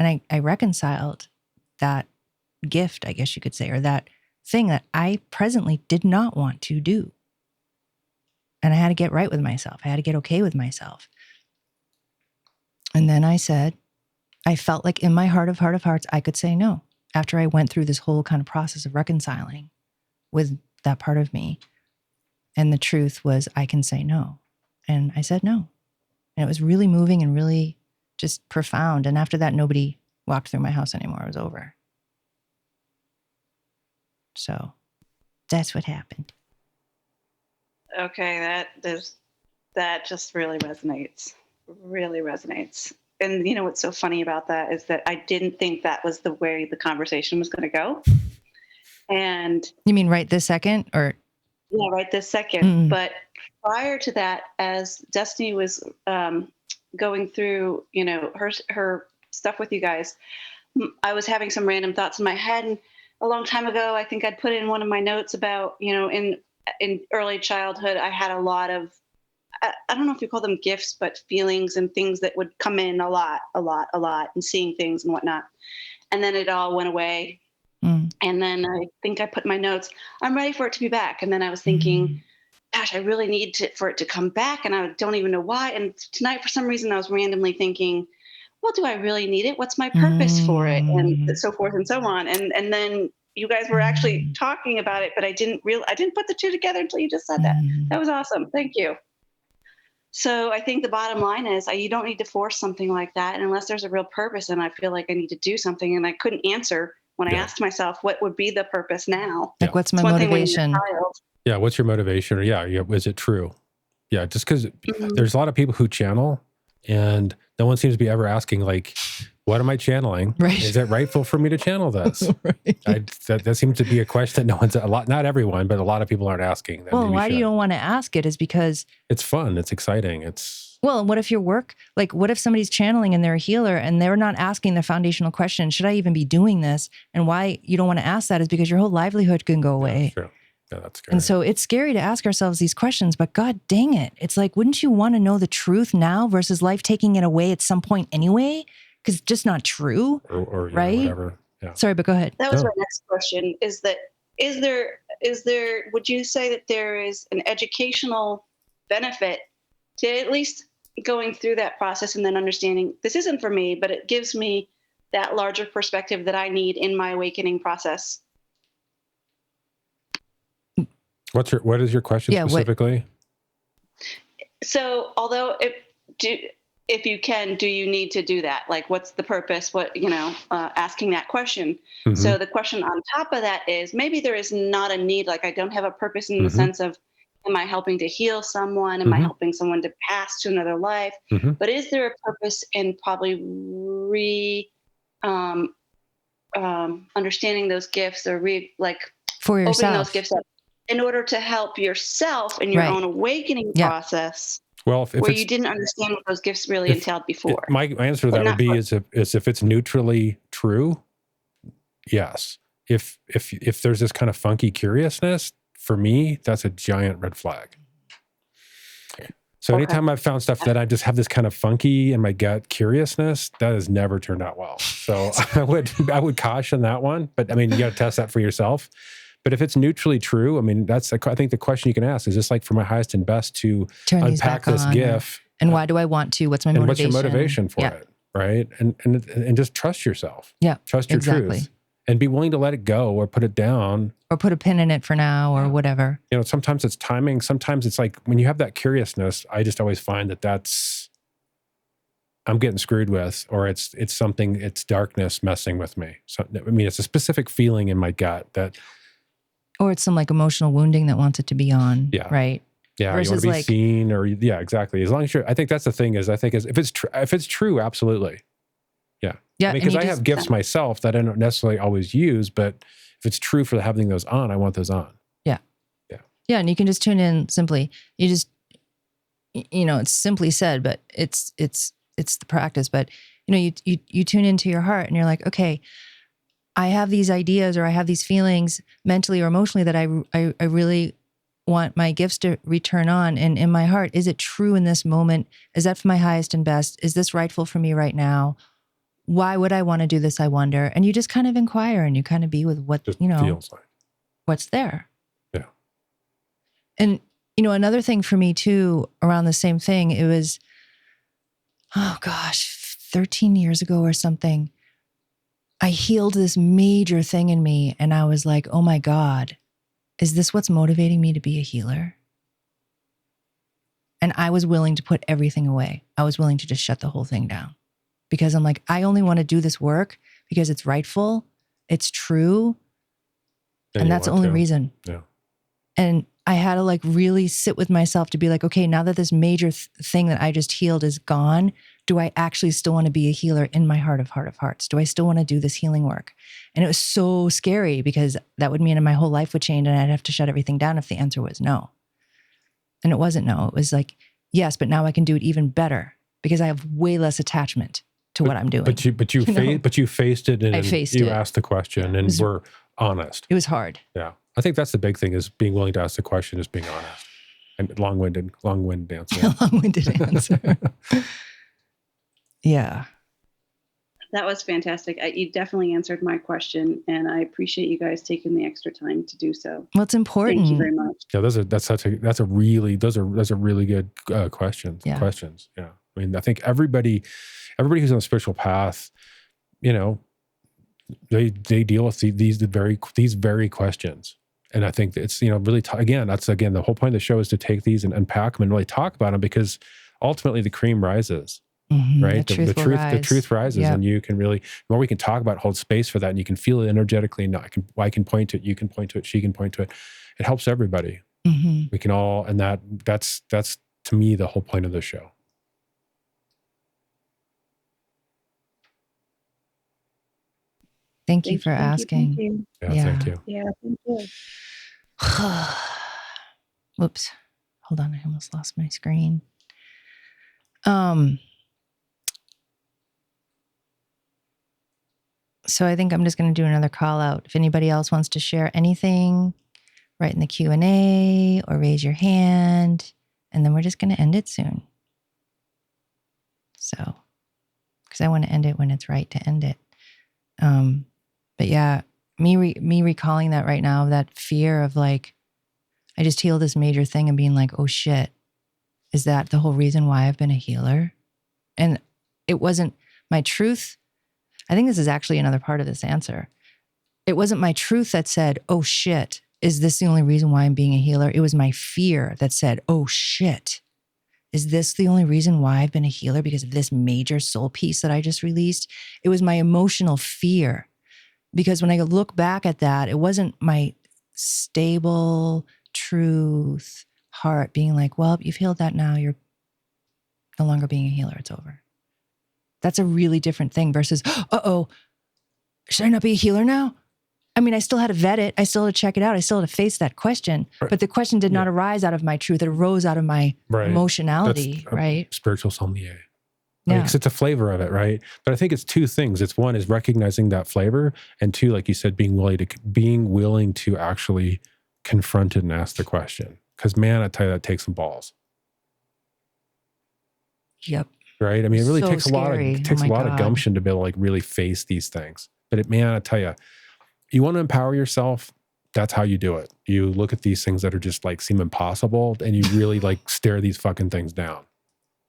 And I reconciled that gift, I guess you could say, or that thing that I presently did not want to do. And I had to get right with myself. I had to get okay with myself. And then I felt like in my heart of hearts, I could say no. After I went through this whole kind of process of reconciling with that part of me. And the truth was, I can say no. And I said no. And it was really moving and really just profound. And after that, nobody walked through my house anymore. It was over. So that's what happened.
Okay, that just really resonates. Really resonates. And what's so funny about that is that I didn't think that was the way the conversation was going to go. And
you mean right this second, or?
Yeah, right this second. But prior to that, as Destiny was going through, her stuff with you guys, I was having some random thoughts in my head. And a long time ago, I think I'd put in one of my notes about, in early childhood, I had a lot of, I don't know if you call them gifts, but feelings and things that would come in a lot, and seeing things and whatnot. And then it all went away. And then I think I put in my notes, I'm ready for it to be back. And then I was thinking, gosh, I really need for it to come back. And I don't even know why. And tonight, for some reason, I was randomly thinking, well, do I really need it? What's my purpose for it? And so forth and so on. And then you guys were actually talking about it, but I didn't put the two together until you just said that. That was awesome. Thank you. So I think the bottom line is you don't need to force something like that. And unless there's a real purpose, and I feel like I need to do something, and I couldn't answer when I asked myself, what would be the purpose now?
Like, what's my motivation?
Yeah. What's your motivation? Or is it true? Yeah. Just because there's a lot of people who channel, and no one seems to be ever asking, like, what am I channeling?
Right.
Is it rightful for me to channel this? Right. That seems to be a question that not everyone, but a lot of people aren't asking.
Well, why you don't want to ask it is because
it's fun. It's exciting.
Well, what if your work, like, what if somebody's channeling and they're a healer and they're not asking the foundational question, should I even be doing this? And why you don't want to ask that is because your whole livelihood can go away.
That's true. Yeah, that's scary.
And so it's scary to ask ourselves these questions, but God dang it. It's like, wouldn't you want to know the truth now versus life taking it away at some point anyway? Because it's just not true.
Or
right?
Whatever. Yeah.
Sorry, but go ahead.
That was my next question, is there, would you say that there is an educational benefit to at least going through that process and then understanding this isn't for me, but it gives me that larger perspective that I need in my awakening process?
What is your question specifically?
So, although if you can, do you need to do that? Like, what's the purpose? Asking that question. So the question on top of that is, maybe there is not a need. Like, I don't have a purpose in the sense of, am I helping to heal someone? Am I helping someone to pass to another life? But is there a purpose in probably understanding those gifts or
for yourself.
opening those gifts up in order to help yourself in your own awakening process.
Well,
where you didn't understand what those gifts really entailed before.
My answer to that would be is if it's neutrally true, yes. If there's this kind of funky curiousness, for me, that's a giant red flag. So anytime I've found stuff that I just have this kind of funky in my gut curiousness, that has never turned out well. So I would caution that one. But I mean, you got to test that for yourself. But if it's neutrally true, I mean, I think the question you can ask is this like for my highest and best to unpack this GIF?
And why do I want to? What's my motivation?
And what's your motivation for it? Right? And just trust yourself.
Yeah.
Trust your truth. And be willing to let it go or put it down.
Or put a pin in it for now or whatever.
You know, sometimes it's timing. Sometimes it's like when you have that curiousness, I just always find that's I'm getting screwed with, or it's something, it's darkness messing with me. So, I mean, it's a specific feeling in my gut that.
Or it's some like emotional wounding that wants it to be on.
Yeah.
Right.
Yeah. Versus you want to be seen or exactly. As long as I think that's the thing is if it's true, absolutely. Yeah.
Yeah.
Because I have gifts myself that I don't necessarily always use, but if it's true for having those on, I want those on.
Yeah.
Yeah.
Yeah. And you can just tune in simply. You just, it's simply said, but it's the practice. But, you tune into your heart and you're like, okay, I have these ideas or I have these feelings mentally or emotionally that I really want my gifts to return on. And in my heart, is it true in this moment? Is that for my highest and best? Is this rightful for me right now? Why would I want to do this? I wonder. And you just kind of inquire and you kind of be with what,
feels like.
What's there.
Yeah.
And, another thing for me too, around the same thing, it was, 13 years ago or something. I healed this major thing in me and I was like, oh my God, is this what's motivating me to be a healer? And I was willing to put everything away. I was willing to just shut the whole thing down because I'm like, I only want to do this work because it's rightful, it's true, and that's the only reason.
Yeah.
And I had to like really sit with myself to be like, okay, now that this major thing that I just healed is gone, do I actually still want to be a healer in my heart of hearts? Do I still want to do this healing work? And it was so scary because that would mean my whole life would change and I'd have to shut everything down if the answer was no. And it wasn't no. It was like, yes, but now I can do it even better because I have way less attachment to what I'm doing.
But you faced it and you asked the question and were honest.
It was hard.
Yeah. I think that's the big thing is being willing to ask the question, is being honest. And long-winded answer.
Long-winded answer. Yeah.
That was fantastic. You definitely answered my question, and I appreciate you guys taking the extra time to do so.
Well, it's important.
Thank you very much.
Yeah, those are really good questions.
Yeah.
Questions. Yeah. I mean, I think everybody who's on the spiritual path, they deal with these very questions. And I think it's, really, that's the whole point of the show is to take these and unpack them and really talk about them because ultimately the cream rises, right? The truth rises and you can really, the more we can talk about, hold space for that and you can feel it energetically and I can point to it, you can point to it, she can point to it. It helps everybody.
Mm-hmm.
We can all, and that's to me the whole point of the show.
Thank you for asking.
Thank you.
Yeah, thank you.
Yeah, thank you.
Whoops. Hold on. I almost lost my screen. So I think I'm just going to do another call out. If anybody else wants to share anything, write in the Q&A or raise your hand, and then we're just going to end it soon. So, because I want to end it when it's right to end it. But yeah, me recalling that right now, that fear of like, I just healed this major thing and being like, oh shit, is that the whole reason why I've been a healer? And it wasn't my truth. I think this is actually another part of this answer. It wasn't my truth that said, oh shit, is this the only reason why I'm being a healer? It was my fear that said, oh shit, is this the only reason why I've been a healer because of this major soul piece that I just released? It was my emotional fear. Because when I look back at that, it wasn't my stable truth heart being like, well, you've healed that now. You're no longer being a healer. It's over. That's a really different thing versus, should I not be a healer now? I mean, I still had to vet it. I still had to check it out. I still had to face that question.
Right.
But the question did not arise out of my truth. It arose out of my emotionality,
That's
right?
Spiritual sommelier.
Yeah.
Because it's a flavor of it, right? But I think it's two things. It's one is recognizing that flavor, and two, like you said, being willing to actually confront it and ask the question. Because man, I tell you, that takes some balls.
Yep.
Right? I mean, it really
So
takes
scary.
a lot of gumption to be able to like really face these things. But man, I tell you, you want to empower yourself. That's how you do it. You look at these things that are just like seem impossible, and you really like stare these fucking things down.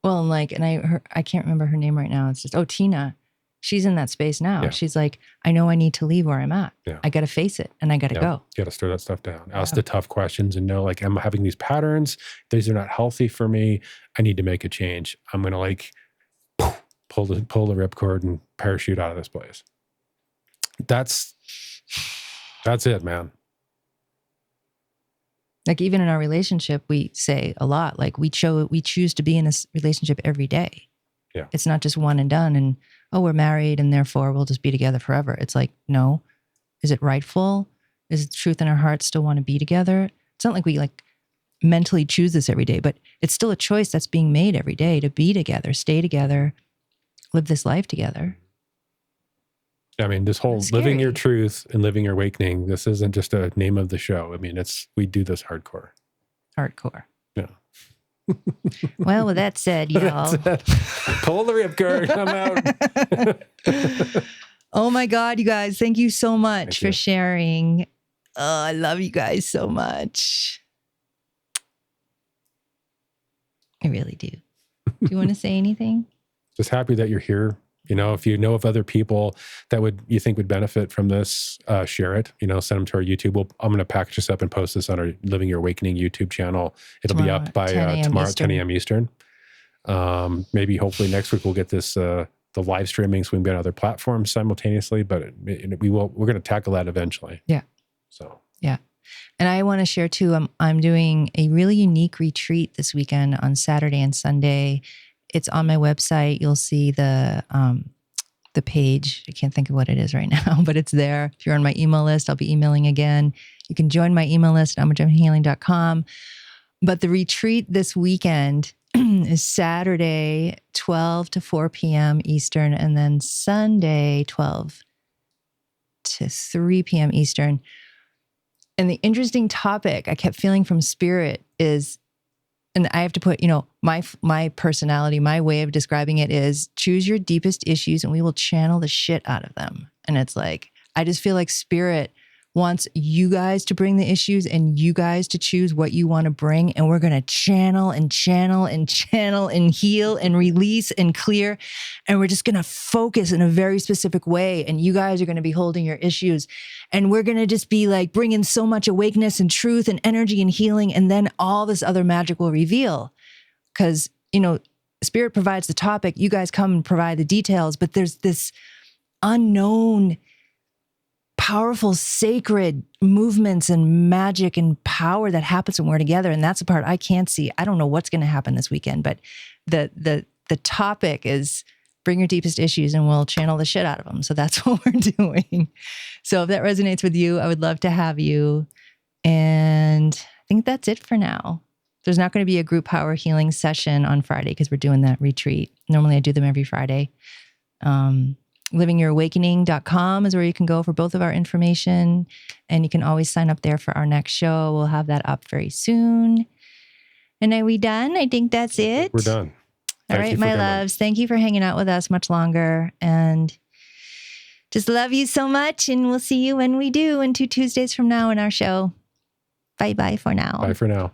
Well, and I can't remember her name right now. It's just, Tina. She's in that space now.
Yeah.
She's like, I know I need to leave where I'm at.
Yeah.
I got to face it and I got to go.
You got to stir that stuff down. Ask the tough questions and know, like, I'm having these patterns. These are not healthy for me. I need to make a change. I'm going to like pull the ripcord and parachute out of this place. That's it, man.
Like even in our relationship, we say a lot, like we choose to be in this relationship every day.
Yeah.
It's not just one and done and, we're married and therefore we'll just be together forever. It's like, no, is it rightful? Is the truth in our hearts still want to be together? It's not like we like mentally choose this every day, but it's still a choice that's being made every day to be together, stay together, live this life together.
I mean, this whole living your truth and living your awakening, this isn't just a name of the show. I mean, we do this hardcore.
Hardcore.
Yeah.
Well, with that said, y'all.
Pull the ripcord. I'm out.
Oh my God, you guys. Thank you so much for sharing. Oh, I love you guys so much. I really do. Do you want to say anything?
Just happy that you're here. You know, if you know of other people that you think would benefit from this, share it. You know, send them to our YouTube. I'm going to package this up and post this on our Living Your Awakening YouTube channel. It'll be up by tomorrow at 10 a.m. Eastern. Maybe hopefully next week we'll get this the live streaming so we can be on other platforms simultaneously. But we're going to tackle that eventually.
Yeah.
So
yeah. And I want to share too. I'm doing a really unique retreat this weekend on Saturday and Sunday. It's on my website. You'll see the page. I can't think of what it is right now, but it's there. If you're on my email list, I'll be emailing again. You can join my email list at amberjamhealing.com. But the retreat this weekend is Saturday, 12 to 4 p.m. Eastern, and then Sunday, 12 to 3 p.m. Eastern. And the interesting topic I kept feeling from Spirit is, and I have to put, my personality, my way of describing it is choose your deepest issues and we will channel the shit out of them. And it's like, I just feel like Spirit wants you guys to bring the issues and you guys to choose what you want to bring. And we're going to channel and channel and channel and heal and release and clear. And we're just going to focus in a very specific way. And you guys are going to be holding your issues. And we're going to just be like bringing so much awakeness and truth and energy and healing. And then all this other magic will reveal. Because, Spirit provides the topic. You guys come and provide the details. But there's this unknown, powerful, sacred movements and magic and power that happens when we're together. And that's the part I can't see. I don't know what's going to happen this weekend, but the topic is bring your deepest issues and we'll channel the shit out of them. So that's what we're doing. So if that resonates with you, I would love to have you. And I think that's it for now. There's not going to be a group power healing session on Friday because we're doing that retreat. Normally I do them every Friday. LivingYourAwakening.com is where you can go for both of our information. And you can always sign up there for our next show. We'll have that up very soon. And are we done? I think that's it.
We're done.
All right, my loves. Thank you for hanging out with us much longer. And just love you so much. And we'll see you when we do in 2 Tuesdays from now in our show. Bye-bye for now.
Bye for now.